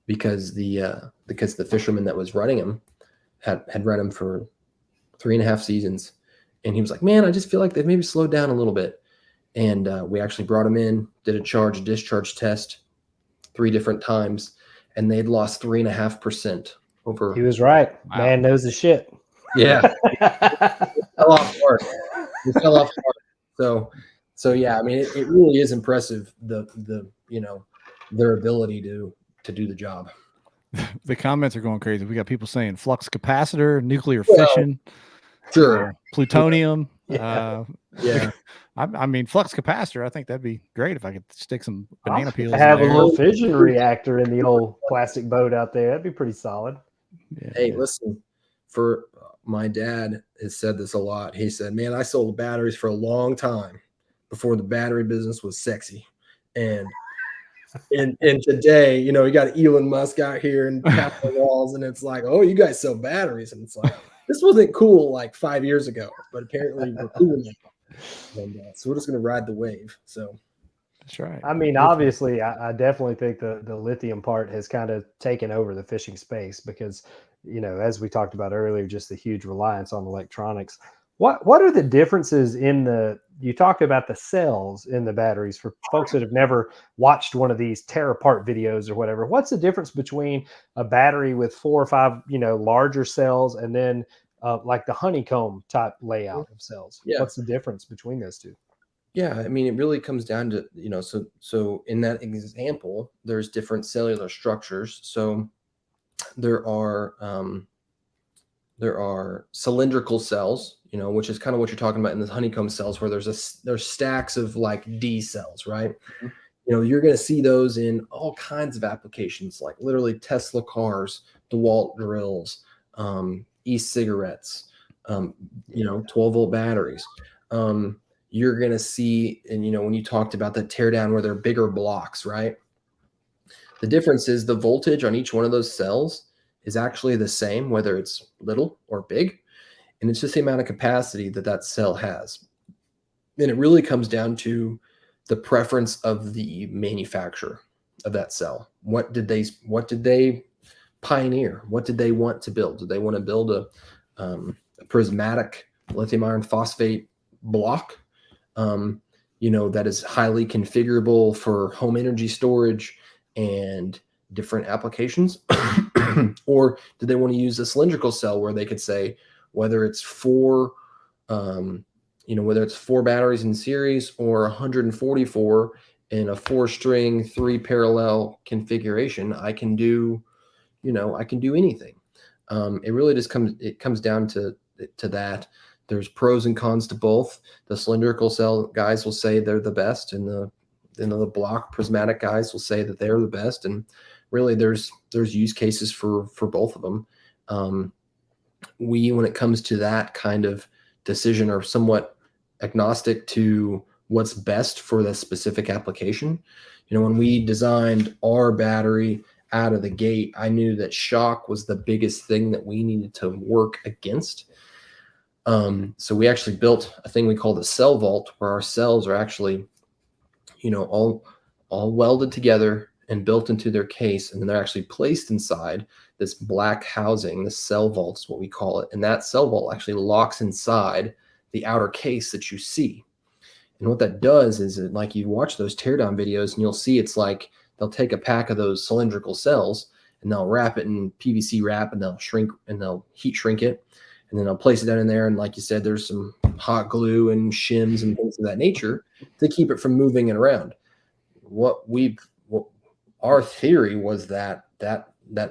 because the fisherman that was running them had run them for 3.5 seasons, and he was like, "Man, I just feel like they've maybe slowed down a little bit." And we actually brought him in, did a charge discharge test 3 different times, and they'd lost 3.5% over. He was right. Wow. Man knows his shit. Yeah. Fell off hard. It fell off hard. So yeah, I mean, it really is impressive, their ability to do the job. The comments are going crazy. We got people saying flux capacitor, nuclear fission, Sure. plutonium. Yeah. I mean, flux capacitor. I think that'd be great if I could stick some banana peels. Have a in there. little fission reactor in the old plastic boat out there. That'd be pretty solid. Yeah, Hey, listen, for my dad has said this a lot. He said, "Man, I sold batteries for a long time before the battery business was sexy." And today, you got Elon Musk out here and tapping the walls, and it's like, "Oh, you guys sell batteries." And it's like, this wasn't cool like 5 years ago, but apparently we're cool now. And so we're just going to ride the wave. So that's right. I mean, obviously, I definitely think the lithium part has kind of taken over the fishing space because, as we talked about earlier, just the huge reliance on electronics. What are the differences you talked about the cells in the batteries for folks that have never watched one of these tear apart videos or whatever? What's the difference between a battery with 4 or 5, larger cells and then like the honeycomb type layout of cells? Yeah. What's the difference between those two? Yeah, I mean, it really comes down to, so in that example, there's different cellular structures. So there are cylindrical cells, which is kind of what you're talking about in the honeycomb cells, where there's stacks of like D cells, right? Mm-hmm. You're going to see those in all kinds of applications, like literally Tesla cars, DeWalt drills, e-cigarettes, 12-volt batteries. You're going to see, and when you talked about the teardown where they're bigger blocks, right? The difference is the voltage on each one of those cells is actually the same, whether it's little or big. And it's just the amount of capacity that cell has. And it really comes down to the preference of the manufacturer of that cell. What did they pioneer? What did they want to build? Did they want to build a prismatic lithium iron phosphate block, that is highly configurable for home energy storage and different applications? Or did they want to use a cylindrical cell where they could say, whether it's four batteries in series or 144 in a 4-string 3 parallel configuration, I can do anything. It really just comes down to that. There's pros and cons to both. The cylindrical cell guys will say they're the best, and the block prismatic guys will say that they're the best. And really, there's use cases for both of them. When it comes to that kind of decision, are somewhat agnostic to what's best for the specific application. When we designed our battery out of the gate, I knew that shock was the biggest thing that we needed to work against. So we actually built a thing we call the cell vault, where our cells are actually, all welded together and built into their case, and then they're actually placed inside this black housing. This cell vault is what we call it, and that cell vault actually locks inside the outer case that you see. And what that does is, like, you watch those teardown videos, and you'll see it's like they'll take a pack of those cylindrical cells and they'll wrap it in PVC wrap, and they'll heat shrink it, and then they'll place it down in there. And like you said, there's some hot glue and shims and things of that nature to keep it from moving it around. Our theory was that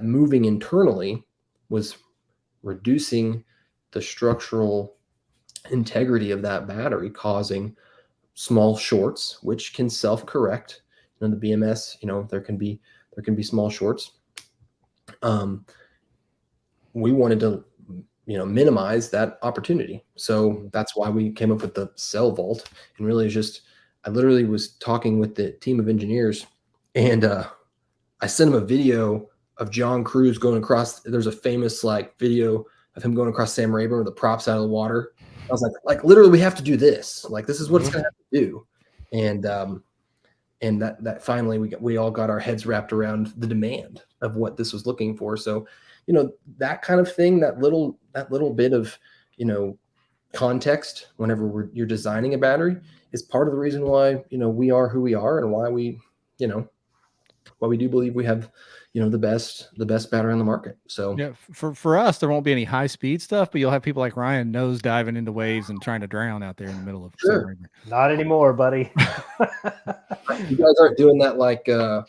moving internally was reducing the structural integrity of that battery, causing small shorts, which can self-correct. The BMS, there can be small shorts. We wanted to, minimize that opportunity. So that's why we came up with the cell vault. And really, I literally was talking with the team of engineers, and I sent them a video of John Cruise going across. There's a famous video of him going across Sam Rayburn with the props out of the water. I was like literally, we have to do this. Like, this is what it's going to have to do. And that finally we all got our heads wrapped around the demand of what this was looking for. So, that kind of thing, that little bit of, context whenever you're designing a battery is part of the reason why, we are who we are, and why we do believe we have, the best battery on the market. So yeah, for us, there won't be any high speed stuff, but you'll have people like Ryan nose diving into waves and trying to drown out there in the middle of. Sure. Not anymore, buddy. You guys aren't doing that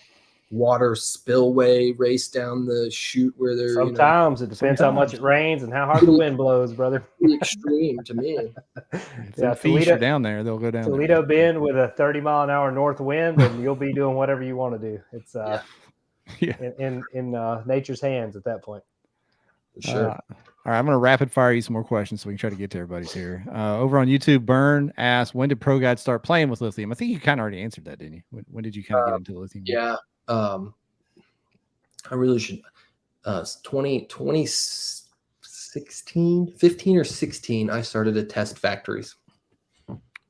water spillway race down the chute where they're Sometimes it depends how much it rains and how hard the wind blows, brother. Extreme to me. If fish are down there, they'll go down Toledo there. Bend with a 30-mile-an-hour north wind, and you'll be doing whatever you want to do. It's in nature's hands at that point. Sure. All right, I'm going to rapid fire you some more questions so we can try to get to everybody's here. Over on YouTube, Burn asked, when did Pro Guide start playing with lithium? I think you kind of already answered that, didn't you? When did you kind of get into lithium? Yeah. I really should. 2016, 15 or 16, I started to test factories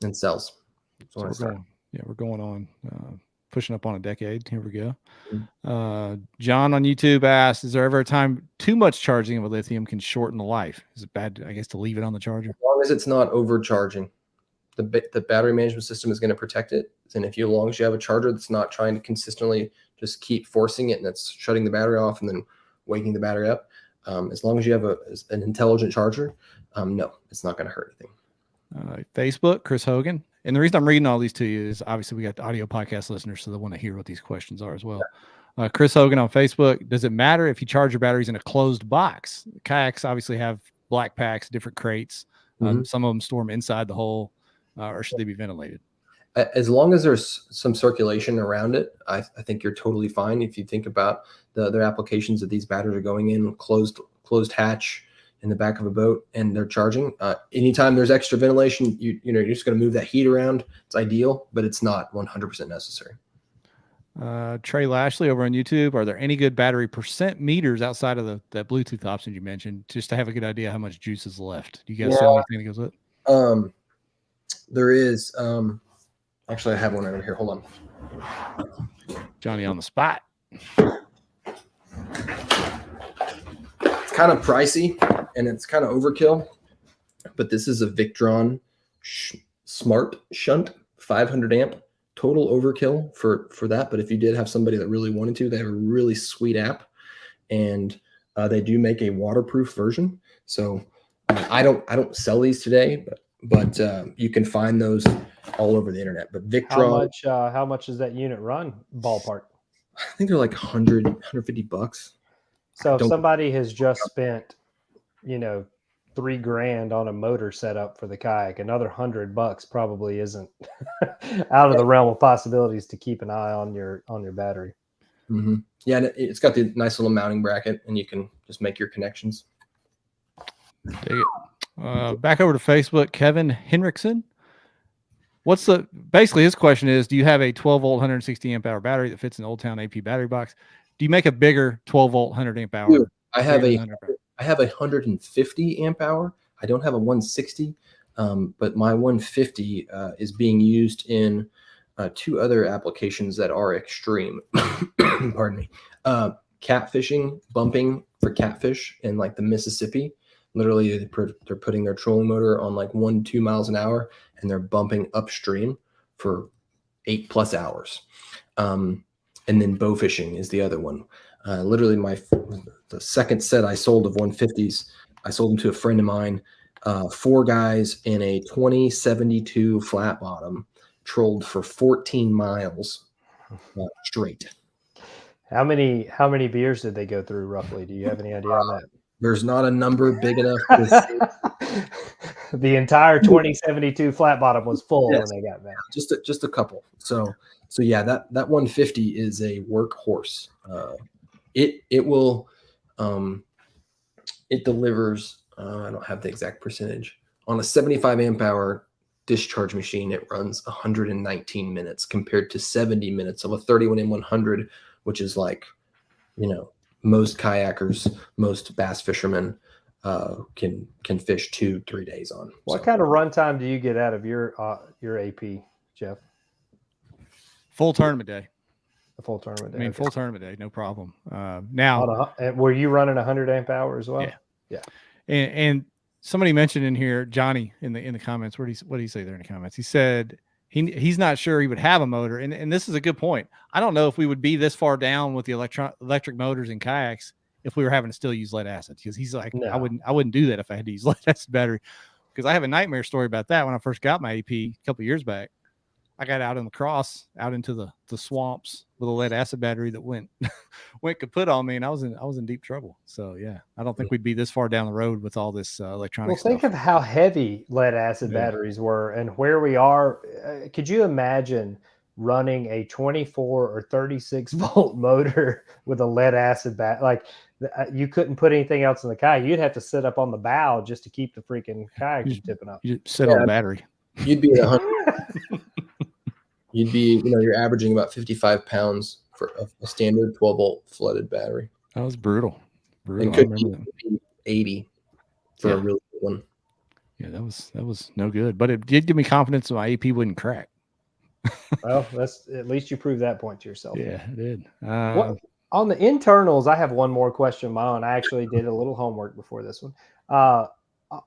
and cells. So we're going on, pushing up on a decade. Here we go. John on YouTube asked, is there ever a time too much charging of a lithium can shorten the life? Is it bad, I guess, to leave it on the charger? As long as it's not overcharging. The battery management system is going to protect it. And as long as you have a charger that's not trying to consistently just keep forcing it and it's shutting the battery off and then waking the battery up, as long as you have an intelligent charger, no, it's not going to hurt anything. Facebook, Chris Hogan. And the reason I'm reading all these to you is obviously we got the audio podcast listeners, so they want to hear what these questions are as well. Chris Hogan on Facebook, does it matter if you charge your batteries in a closed box? Kayaks obviously have black packs, different crates. Some of them store them inside the hole, or should they be ventilated? As long as there's some circulation around it, I think you're totally fine. If you think about the other applications that these batteries are going in, closed hatch, in the back of a boat and they're charging. Anytime there's extra ventilation, you're just going to move that heat around. It's ideal, but it's not 100% necessary. Trey Lashley over on YouTube. Are there any good battery percent meters outside of that Bluetooth option you mentioned, just to have a good idea how much juice is left? Do you guys sell anything that goes with it? There is, actually I have one over here. Hold on. Johnny on the spot. It's kind of pricey and it's kind of overkill, but this is a Victron Smart Shunt 500 amp. Total overkill for that. But if you did have somebody that really wanted to, they have a really sweet app, and they do make a waterproof version. So I don't sell these today, but you can find those all over the internet. But Victron, how much does that unit run ballpark? I think they're like $150. So if somebody has just spent, $3,000 on a motor setup for the kayak, another $100 probably isn't out of the realm of possibilities to keep an eye on your battery. Mm-hmm. Yeah, and it's got the nice little mounting bracket, and you can just make your connections. Dig it. Back over to Facebook, Kevin Henriksen. Basically his question is, do you have a 12 volt 160 amp hour battery that fits an Old Town AP battery box? Do you make a bigger 12 volt 100 amp hour? I have a 150 amp hour. I don't have a 160, but my 150 is being used in 2 other applications that are extreme. Pardon me. Catfishing, bumping for catfish in like the Mississippi. Literally, they're putting their trolling motor on like 1-2 miles an hour, and they're bumping upstream for 8+ hours. And then bow fishing is the other one. Literally, the second set I sold of 150s, I sold them to a friend of mine. 4 guys in a 2072 flat bottom trolled for 14 miles straight. How many beers did they go through roughly? Do you have any idea on that? There's not a number big enough. The entire 2072 flat bottom was full when they got back. Just a couple. So yeah, that 150 is a workhorse. It will it delivers. I don't have the exact percentage on a 75 amp hour discharge machine. It runs 119 minutes compared to 70 minutes of a 31M100, which is like, most kayakers, most bass fishermen can fish 2-3 days on. What kind of runtime do you get out of your AP, Jeff? Full tournament day. A full tournament day. I mean, full tournament day, no problem. Now, were you running 100 amp hour as well? Yeah. And somebody mentioned in here, Johnny, in the comments. What did he say there in the comments? He said he's not sure he would have a motor, and this is a good point. I don't know if we would be this far down with the electric motors in kayaks if we were having to still use lead acid. Because he's like, no. I wouldn't do that if I had to use lead acid battery. Because I have a nightmare story about that when I first got my AP a couple of years back. I got out on the cross, out into the swamps with a lead acid battery that went kaput on me, and I was in deep trouble. So yeah, I don't think we'd be this far down the road with all this electronic stuff. Think of how heavy lead acid batteries were and where we are. Could you imagine running a 24 or 36 volt motor with a lead acid battery? Like, you couldn't put anything else in the kayak. You'd have to sit up on the bow just to keep the freaking kayak from tipping up. You sit on the battery. You'd be 100. You'd be, you're averaging about 55 pounds for a standard 12 volt flooded battery. That was brutal. And could be 80 for a really good one. Yeah, that was no good, but it did give me confidence that my AP wouldn't crack. Well, that's at least you proved that point to yourself. Yeah, it did. On the internals, I have one more question of my own. I actually did a little homework before this one.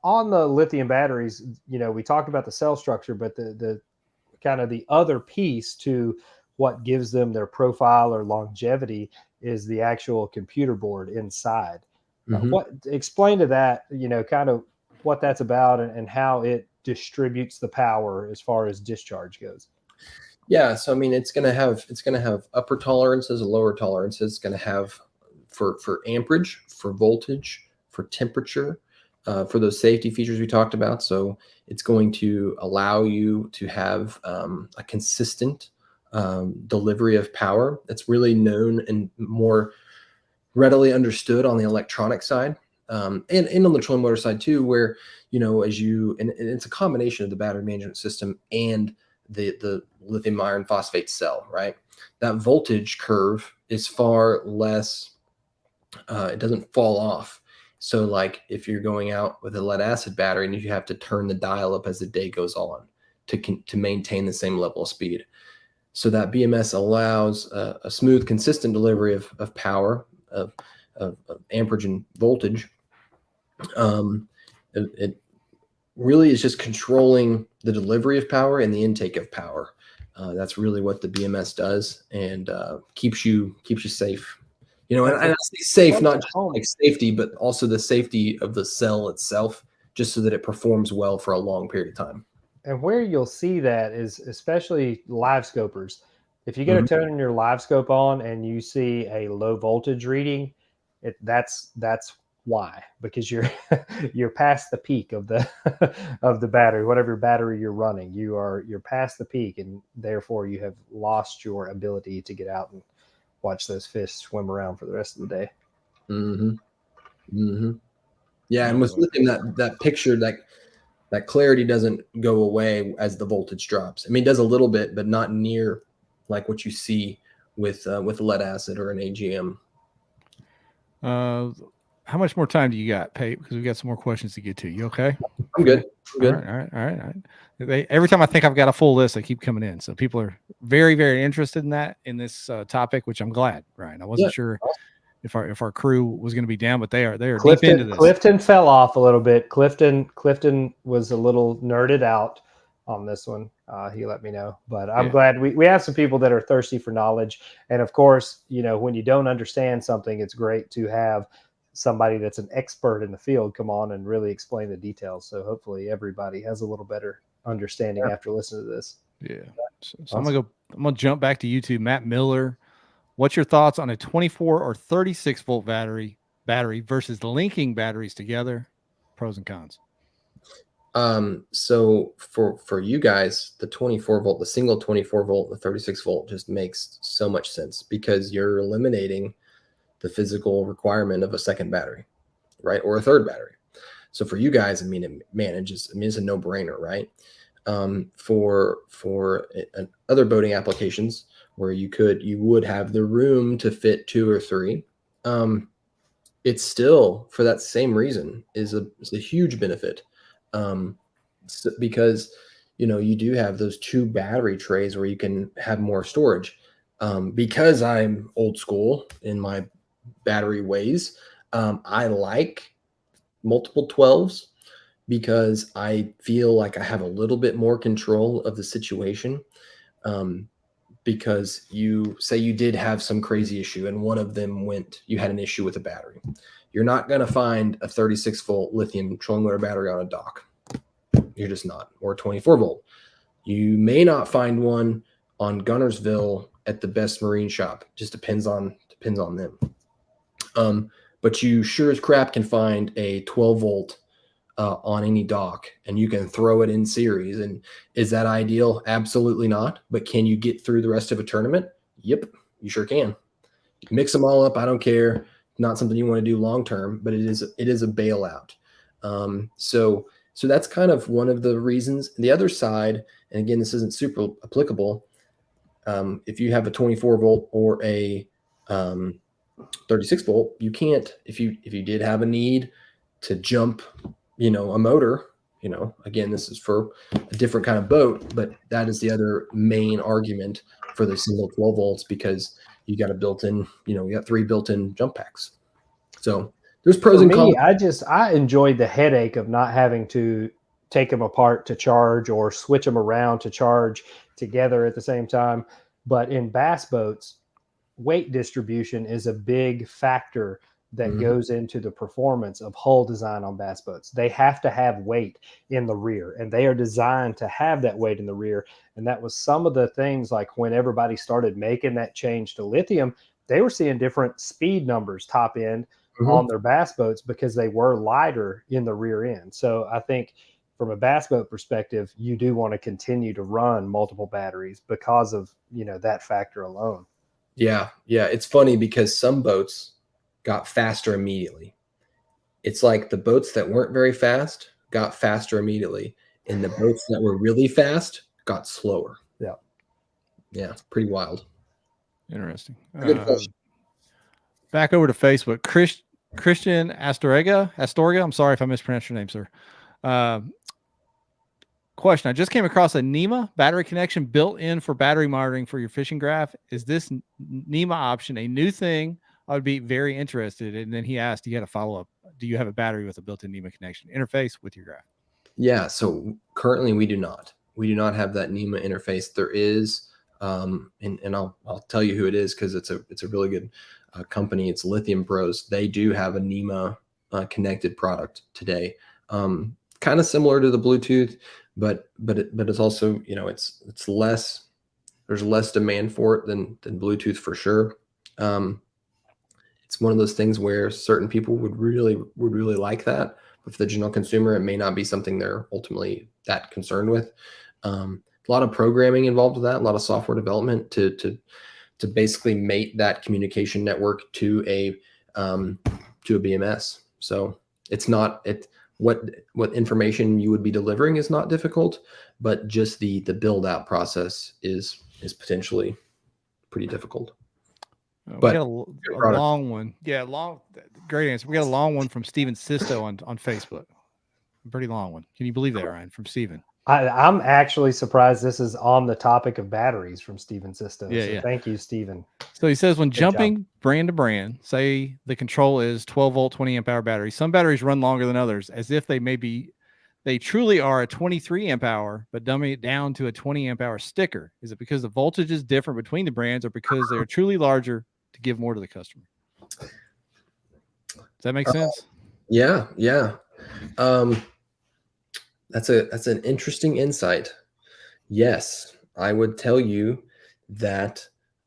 On the lithium batteries, we talked about the cell structure, but the kind of the other piece to what gives them their profile or longevity is the actual computer board inside. Mm-hmm. Explain to that, kind of what that's about and how it distributes the power as far as discharge goes. Yeah, so I mean, it's going to have upper tolerances and lower tolerances. It's going to have for amperage, for voltage, for temperature, for those safety features we talked about. So it's going to allow you to have a consistent delivery of power that's really known and more readily understood on the electronic side. And on the trolling motor side too, where, as and it's a combination of the battery management system and the lithium iron phosphate cell, right? That voltage curve is far less, it doesn't fall off. So like if you're going out with a lead acid battery and you have to turn the dial up as the day goes on to maintain the same level of speed. So that BMS allows a smooth, consistent delivery of power, of amperage and voltage. It really is just controlling the delivery of power and the intake of power. That's really what the BMS does, and keeps you safe. And I say safe, not just like safety, but also the safety of the cell itself, just so that it performs well for a long period of time. And where you'll see that is especially live scopers. If you get to turn your live scope on and you see a low voltage reading, that's why, because you're past the peak of the of the battery, whatever battery you're running. You're past the peak, and therefore you have lost your ability to get out and watch those fish swim around for the rest of the day. Yeah, and with lithium, that picture, that clarity doesn't go away as the voltage drops. I mean, it does a little bit, but not near like what you see with lead acid or an AGM. How much more time do you got, Pate? Because we've got some more questions to get to. You okay? I'm good. All right. Every time I think I've got a full list, they keep coming in. So people are very, very interested in this topic, which I'm glad, Ryan. I wasn't sure if our crew was going to be down, but they are deep into this. Clifton fell off a little bit. Clifton was a little nerded out on this one. He let me know, but I'm glad we have some people that are thirsty for knowledge. And of course, when you don't understand something, it's great to have somebody that's an expert in the field come on and really explain the details. So hopefully everybody has a little better understanding after listening to this. Yeah. So I'm gonna jump back to YouTube. Matt Miller, what's your thoughts on a 24 or 36 volt battery versus linking batteries together? Pros and cons. So for you guys, the 24 volt, the single 24 volt, the 36 volt just makes so much sense, because you're eliminating the physical requirement of a second battery, right? Or a third battery. So for you guys, it's a no-brainer, right? For other boating applications where you would have the room to fit 2 or 3, it's still, for that same reason, is a huge benefit. Because you do have those 2 battery trays where you can have more storage. Because I'm old school in my battery ways, I like multiple 12s, because I feel like I have a little bit more control of the situation. Because you say you did have some crazy issue and one of them you had an issue with a battery. You're not going to find a 36 volt lithium trolling motor battery on a dock. You're just not. Or a 24 volt. You may not find one on Gunnersville at the best marine shop. Just depends on them. But you sure as crap can find a 12 volt on any dock, and you can throw it in series. And is that ideal? Absolutely not. But can you get through the rest of a tournament? Yep, you sure can. Mix them all up. I don't care. Not something you want to do long term, but it is a bailout. So that's kind of one of the reasons. The other side, and again, this isn't super applicable. If you have a 24 volt or a 36 volt, you can't, if you did have a need to jump, a motor, again, this is for a different kind of boat, but that is the other main argument for the single 12 volts, because you got a built-in, you got 3 built-in jump packs. So there's pros and cons. I enjoyed the headache of not having to take them apart to charge or switch them around to charge together at the same time. But in bass boats, weight distribution is a big factor that goes into the performance of hull design on bass boats. They have to have weight in the rear, and they are designed to have that weight in the rear. And that was some of the things, like when everybody started making that change to lithium, they were seeing different speed numbers top end on their bass boats because they were lighter in the rear end. So I think from a bass boat perspective, you do want to continue to run multiple batteries because of, that factor alone. Yeah. It's funny because some boats got faster immediately. it's like the boats that weren't very fast got faster immediately, and the boats that were really fast got slower. Yeah. Yeah, pretty wild. Interesting. Good question. Back over to Facebook. Christian Astorga. I'm sorry if I mispronounced your name, sir. Question. I just came across a NEMA battery connection built in for battery monitoring for your fishing graph. Is this NEMA option a new thing? I would be very interested. And then he asked, he had a follow-up. Do you have a battery with a built-in NEMA connection interface with your graph? Yeah, so currently we do not. We do not have that NEMA interface. There is, and I'll tell you who it is because it's a really good company. It's Lithium Pros. They do have a NEMA connected product today, kind of similar to the Bluetooth, but it's also, you know, it's less. There's less demand for it than Bluetooth for sure. It's one of those things where certain people would really like that, but for the general consumer, it may not be something they're ultimately that concerned with. A lot of programming involved with that, a lot of software development to basically mate that communication network to a BMS. So it's not what information you would be delivering is not difficult, but just the build out process is potentially pretty difficult. We got a long one. Yeah, great answer. We got a long one from Steven Sisto on Facebook. A pretty long one. Can you believe that, Ryan, from Steven? I'm actually surprised this is on the topic of batteries from Steven Sisto. Yeah, so yeah. Thank you, Steven. So he says, when Good jumping job. brand to brand, say the control is 12 volt, 20 amp hour battery. Some batteries run longer than others, as if they truly are a 23 amp hour, but dumbing it down to a 20 amp hour sticker. Is it because the voltage is different between the brands, or because they're truly larger to give more to the customer? Does that make sense? Yeah. That's an interesting insight. Yes, I would tell you that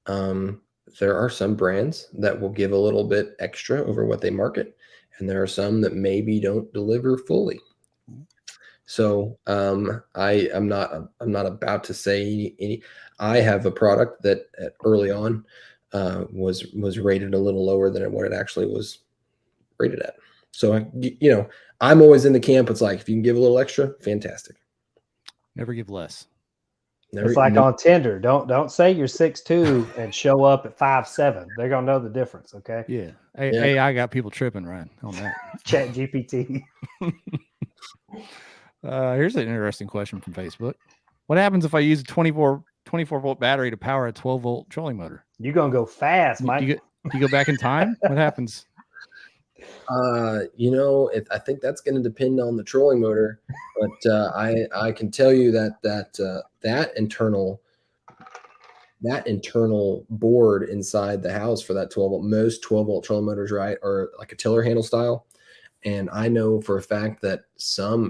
there are some brands that will give a little bit extra over what they market, and there are some that maybe don't deliver fully. So I'm not about to say any. I have a product that early on was rated a little lower than what it actually was rated at. So I'm always in the camp. It's like, if you can give a little extra, fantastic. Never give less. It's like on Tinder. Don't say you're 6'2" and show up at 5'7". They're gonna know the difference. Okay. Yeah. AI got people tripping, Ryan, on that. Chat GPT. Here's an interesting question from Facebook. What happens if I use a 24 volt battery to power a 12 volt trolling motor? You're gonna go fast, Mike. Do you go back in time? What happens? I think that's going to depend on the trolling motor, but I can tell you that internal board inside the house for that 12 volt, most 12 volt trolling motors, right, are like a tiller handle style. And I know for a fact that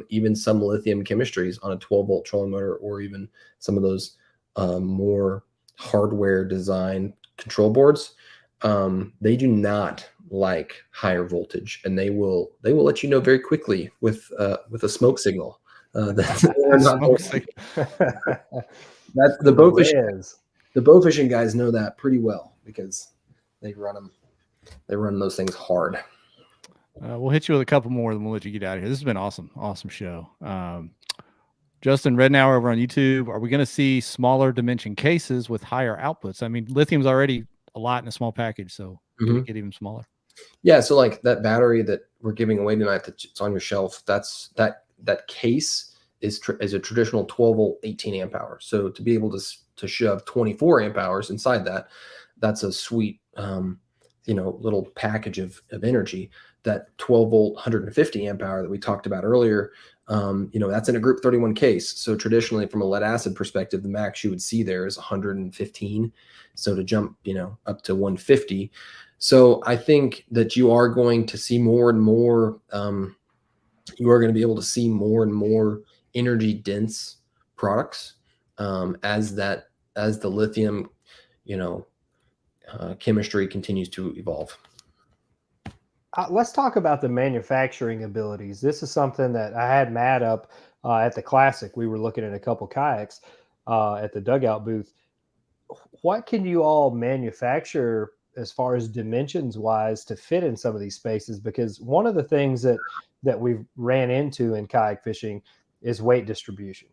even some lithium chemistries on a 12 volt trolling motor, or even some of those more hardware design control boards, they do not like higher voltage, and they will let you know very quickly with a smoke signal. That's the bow fishing. The bow fishing guys know that pretty well because they run those things hard. We'll hit you with a couple more, then we'll let you get out of here. This has been awesome show. Justin Rednauer over on YouTube. Are we going to see smaller dimension cases with higher outputs? I mean, lithium's already a lot in a small package, so can it get even smaller? Yeah, so like that battery that we're giving away tonight that's on your shelf, that case is a traditional 12 volt 18 amp hour. So to be able to shove 24 amp hours inside that's a sweet little package of energy. That 12 volt 150 amp hour that we talked about earlier, that's in a group 31 case. So traditionally, from a lead acid perspective, the max you would see there is 115. So to jump up to 150. So I think that you are going to see more and more, you are going to be able to see more and more energy dense products as the lithium, chemistry continues to evolve. Let's talk about the manufacturing abilities. This is something that I had Matt up at the Classic. We were looking at a couple kayaks at the Dugout booth. What can you all manufacture as far as dimensions wise to fit in some of these spaces, because one of the things that we've ran into in kayak fishing is weight distribution.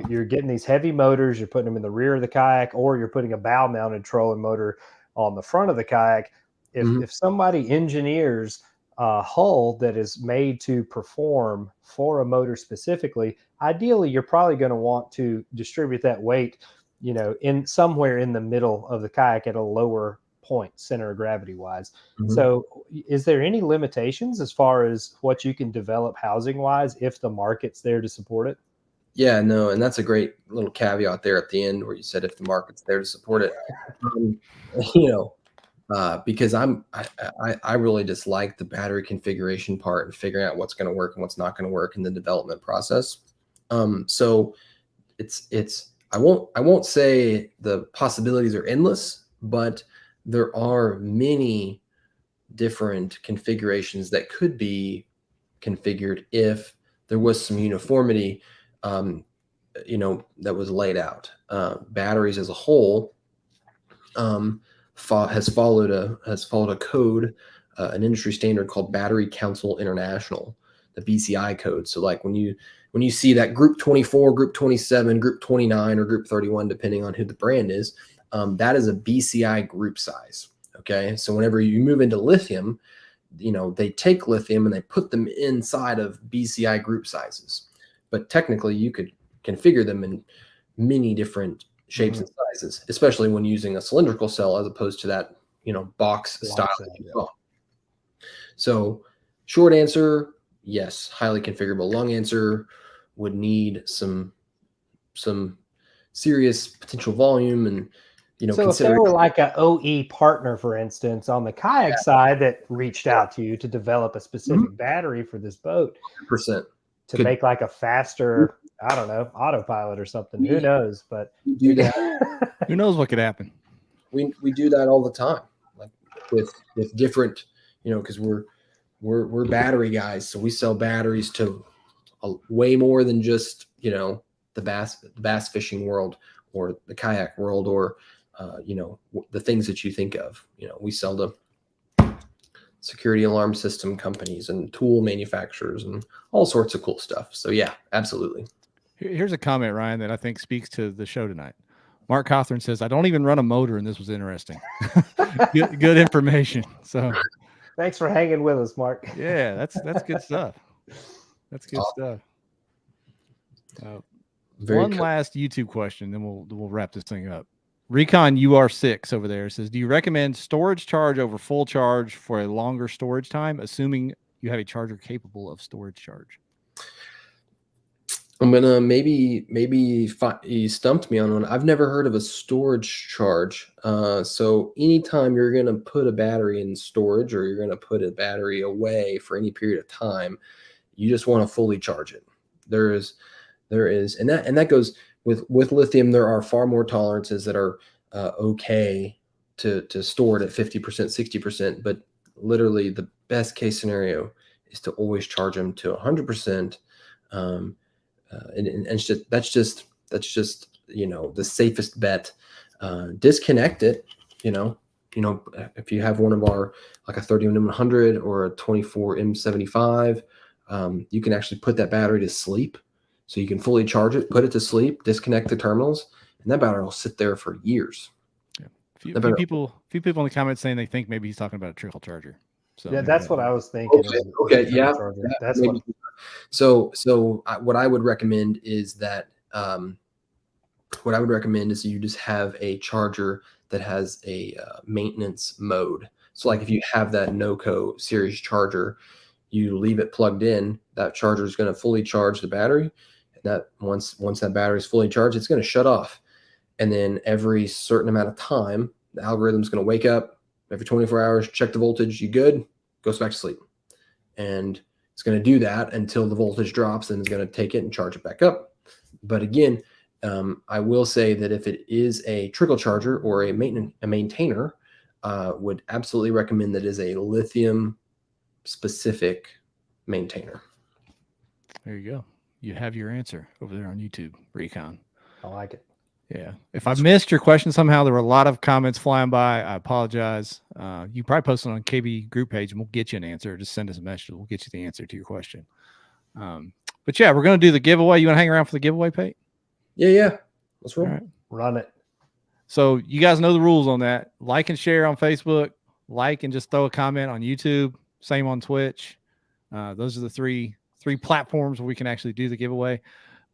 You're getting these heavy motors, you're putting them in the rear of the kayak, or you're putting a bow mounted trolling motor on the front of the kayak. If somebody engineers a hull that is made to perform for a motor specifically, ideally you're probably going to want to distribute that weight, in somewhere in the middle of the kayak at a lower point, center of gravity wise. So is there any limitations as far as what you can develop housing wise if the market's there to support it? Yeah, no, and that's a great little caveat there at the end where you said if the market's there to support it. Because I really dislike the battery configuration part and figuring out what's going to work and what's not going to work in the development process. So I won't say the possibilities are endless, but there are many different configurations that could be configured if there was some uniformity, that was laid out. Batteries as a whole has followed a code, an industry standard called Battery Council International, the BCI code. So like when you see that group 24, group 27, group 29, or group 31, depending on who the brand is, that is a BCI group size. Okay. So whenever you move into lithium, they take lithium and they put them inside of BCI group sizes, but technically you could configure them in many different shapes and sizes, especially when using a cylindrical cell as opposed to that, box style. So short answer, yes, highly configurable. Long answer, would need some serious potential volume and, so if there were like a OE partner, for instance, on the kayak side that reached out to you to develop a specific battery for this boat, 100%. to make like a faster, I don't know, autopilot or something. Who knows? But we do that. Who knows what could happen? We do that all the time, like with different, because we're battery guys, so we sell batteries to way more than just the bass fishing world or the kayak world or the things that you think of. We sell to security alarm system companies and tool manufacturers and all sorts of cool stuff. So yeah, absolutely. Here's a comment, Ryan, that I think speaks to the show tonight. Mark Cawthorn says, I don't even run a motor, and this was interesting. good information. So thanks for hanging with us, Mark. Yeah, that's good stuff. That's good stuff. One last YouTube question, then we'll wrap this thing up. Recon UR6 over there says, do you recommend storage charge over full charge for a longer storage time, assuming you have a charger capable of storage charge? I'm gonna maybe you stumped me on one. I've never heard of a storage charge. So anytime you're gonna put a battery in storage or you're gonna put a battery away for any period of time, you just want to fully charge it. There is, and that goes with lithium. There are far more tolerances that are okay to store it at 50%, 60%. But literally, the best case scenario is to always charge them to 100%. And that's just the safest bet. Disconnect it. If you have one of our like a 31M100 or a 24M75, you can actually put that battery to sleep. So you can fully charge it, put it to sleep, disconnect the terminals, and that battery will sit there for years. Yeah. Few people in the comments saying they think maybe he's talking about a trickle charger. So yeah, that's what I was thinking. Okay, yeah. That's maybe. So what I would recommend is that you just have a charger that has a maintenance mode. So like if you have that NOCO series charger, you leave it plugged in, that charger is going to fully charge the battery. And that once that battery is fully charged, it's going to shut off. And then every certain amount of time, the algorithm is going to wake up every 24 hours, check the voltage, you good, goes back to sleep. And it's going to do that until the voltage drops, and it's going to take it and charge it back up. But again, I will say that if it is a trickle charger or a maintainer, would absolutely recommend that it is a lithium specific maintainer. There you go. You have your answer over there on YouTube, Recon. I like it. Yeah. If I missed your question somehow, there were a lot of comments flying by. I apologize. You probably post it on KB group page and we'll get you an answer. Just send us a message. We'll get you the answer to your question. But yeah, we're going to do the giveaway. You want to hang around for the giveaway, Pate? Yeah. Let's roll. All right. Run it. So you guys know the rules on that. Like and share on Facebook. Like and just throw a comment on YouTube. Same on Twitch. Those are the three platforms where we can actually do the giveaway.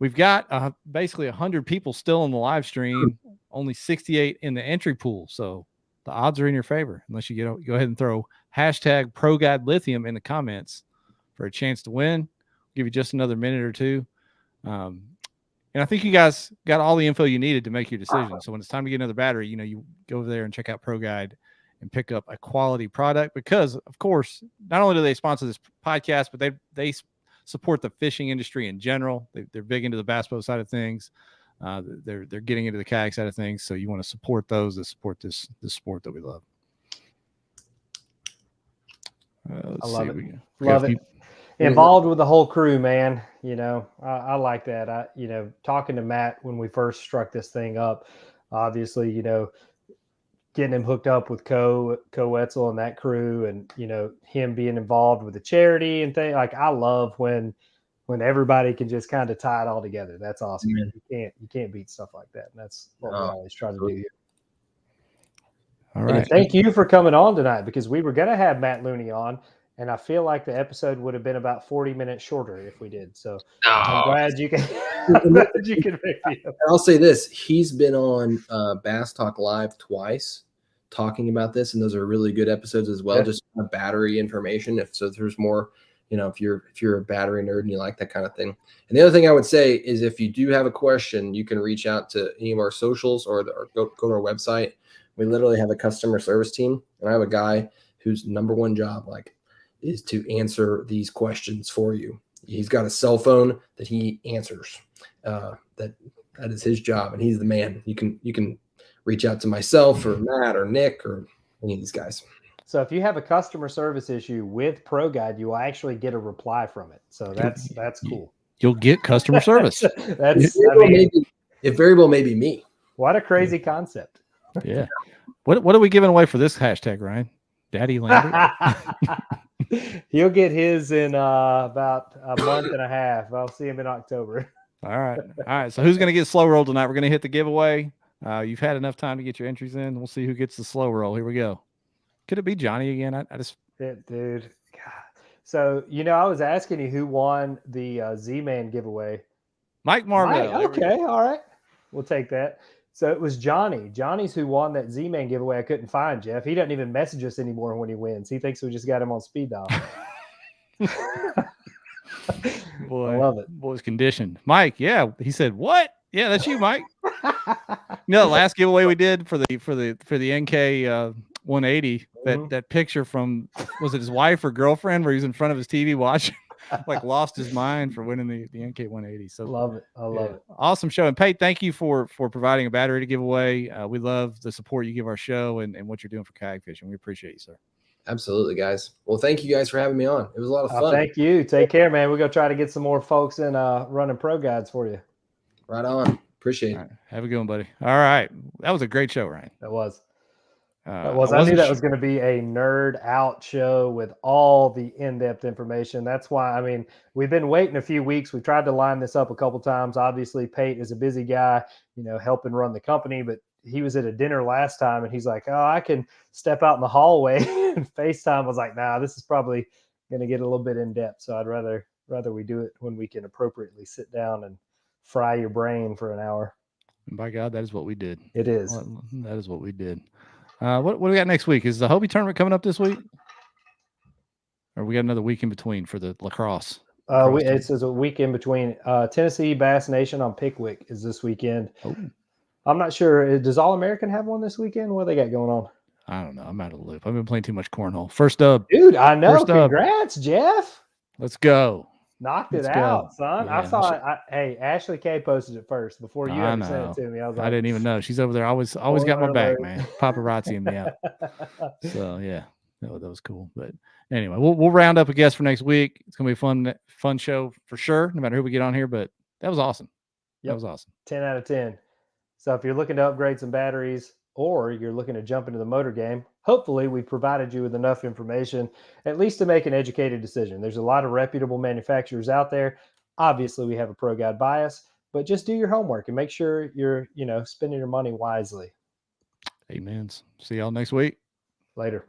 We've got basically 100 people still in the live stream, only 68 in the entry pool. So the odds are in your favor, unless you go ahead and throw hashtag Pro Guide Lithium in the comments for a chance to win. I'll give you just another minute or two. And I think you guys got all the info you needed to make your decision. So when it's time to get another battery, you go over there and check out Pro Guide and pick up a quality product, because of course, not only do they sponsor this podcast, but they support the fishing industry in general. They're big into the bass boat side of things. They're getting into the kayak side of things. So you want to support those that support this sport that we love. I love it. Love it. Involved with the whole crew, man. I like that. Talking to Matt when we first struck this thing up, obviously, getting him hooked up with Co Wetzel and that crew, and him being involved with the charity and things. Like, I love when everybody can just kind of tie it all together. That's awesome. You can't beat stuff like that. And that's what we always try to do here. All right. And thank you for coming on tonight, because we were going to have Matt Looney on, and I feel like the episode would have been about 40 minutes shorter if we did. So I'm glad you can pick me up. I'll say this. He's been on Bass Talk Live twice talking about this, and those are really good episodes as well. Yeah. Just battery information. If there's more, if you're a battery nerd and you like that kind of thing. And the other thing I would say is, if you do have a question, you can reach out to any of our socials or go to our website. We literally have a customer service team, and I have a guy whose number one job is to answer these questions for you. He's got a cell phone that he answers. That is his job, and he's the man. You can reach out to myself or Matt or Nick or any of these guys. So if you have a customer service issue with Pro Guide, you will actually get a reply from it. So that's cool. You'll get customer service. It very well may be me. What a crazy concept. Yeah. What are we giving away for this hashtag, Ryan? Daddy Lambert? He'll get his in about a month and a half. I'll see him in October. All right. So who's going to get slow roll tonight? We're going to hit the giveaway. You've had enough time to get your entries in. We'll see who gets the slow roll. Here we go. Could it be Johnny again? Dude. God. So, I was asking you who won the Z-Man giveaway. Mike Marvell. Okay. All right. We'll take that. So it was Johnny. Johnny's who won that Z-Man giveaway. I couldn't find Jeff. He doesn't even message us anymore when he wins. He thinks we just got him on speed dial. Boy, I love it. Boy's conditioned. Mike, yeah. He said, "What? Yeah, that's you, Mike." The last giveaway we did for the NK 180, that picture from, was it his wife or girlfriend, where he was in front of his TV watching? Lost his mind for winning the NK 180. So love it. I love it. Awesome show. And Pate, thank you for providing a battery to give away. We love the support you give our show and what you're doing for kayak fishing. We appreciate you, sir. Absolutely, guys. Well, thank you guys for having me on. It was a lot of fun. Thank you. Take care, man. We're going to try to get some more folks in running Pro Guides for you. Right on. Appreciate it. Right. Have a good one, buddy. All right. That was a great show, Ryan. That was. I knew that was going to be a nerd out show with all the in-depth information. That's why, we've been waiting a few weeks. We tried to line this up a couple times. Obviously, Pate is a busy guy, helping run the company, but he was at a dinner last time and he's like, "Oh, I can step out in the hallway and FaceTime." I was like, "Nah, this is probably going to get a little bit in depth. So I'd rather we do it when we can appropriately sit down and fry your brain for an hour." And by God, that is what we did. It is. That is what we did. What do we got next week? Is the Hobie tournament coming up this week? Or we got another week in between for the lacrosse? It's a week in between. Tennessee Bass Nation on Pickwick is this weekend. Oh. I'm not sure. Does All American have one this weekend? What they got going on? I don't know. I'm out of the loop. I've been playing too much cornhole. First up. Dude, I know. Congrats, Jeff. Let's go. Knocked it out, son. Yeah, I saw it. Hey, Ashley K posted it first before you ever sent it to me. I didn't even know. She's over there. Always got my back, man. Paparazzi me out. So yeah, that was cool. But anyway, we'll round up a guest for next week. It's gonna be a fun show for sure, no matter who we get on here. But that was awesome. That was awesome. 10 out of 10. So if you're looking to upgrade some batteries or you're looking to jump into the motor game, hopefully we provided you with enough information, at least to make an educated decision. There's a lot of reputable manufacturers out there. Obviously, we have a Pro Guide bias, but just do your homework and make sure you're, spending your money wisely. Amen. See y'all next week. Later.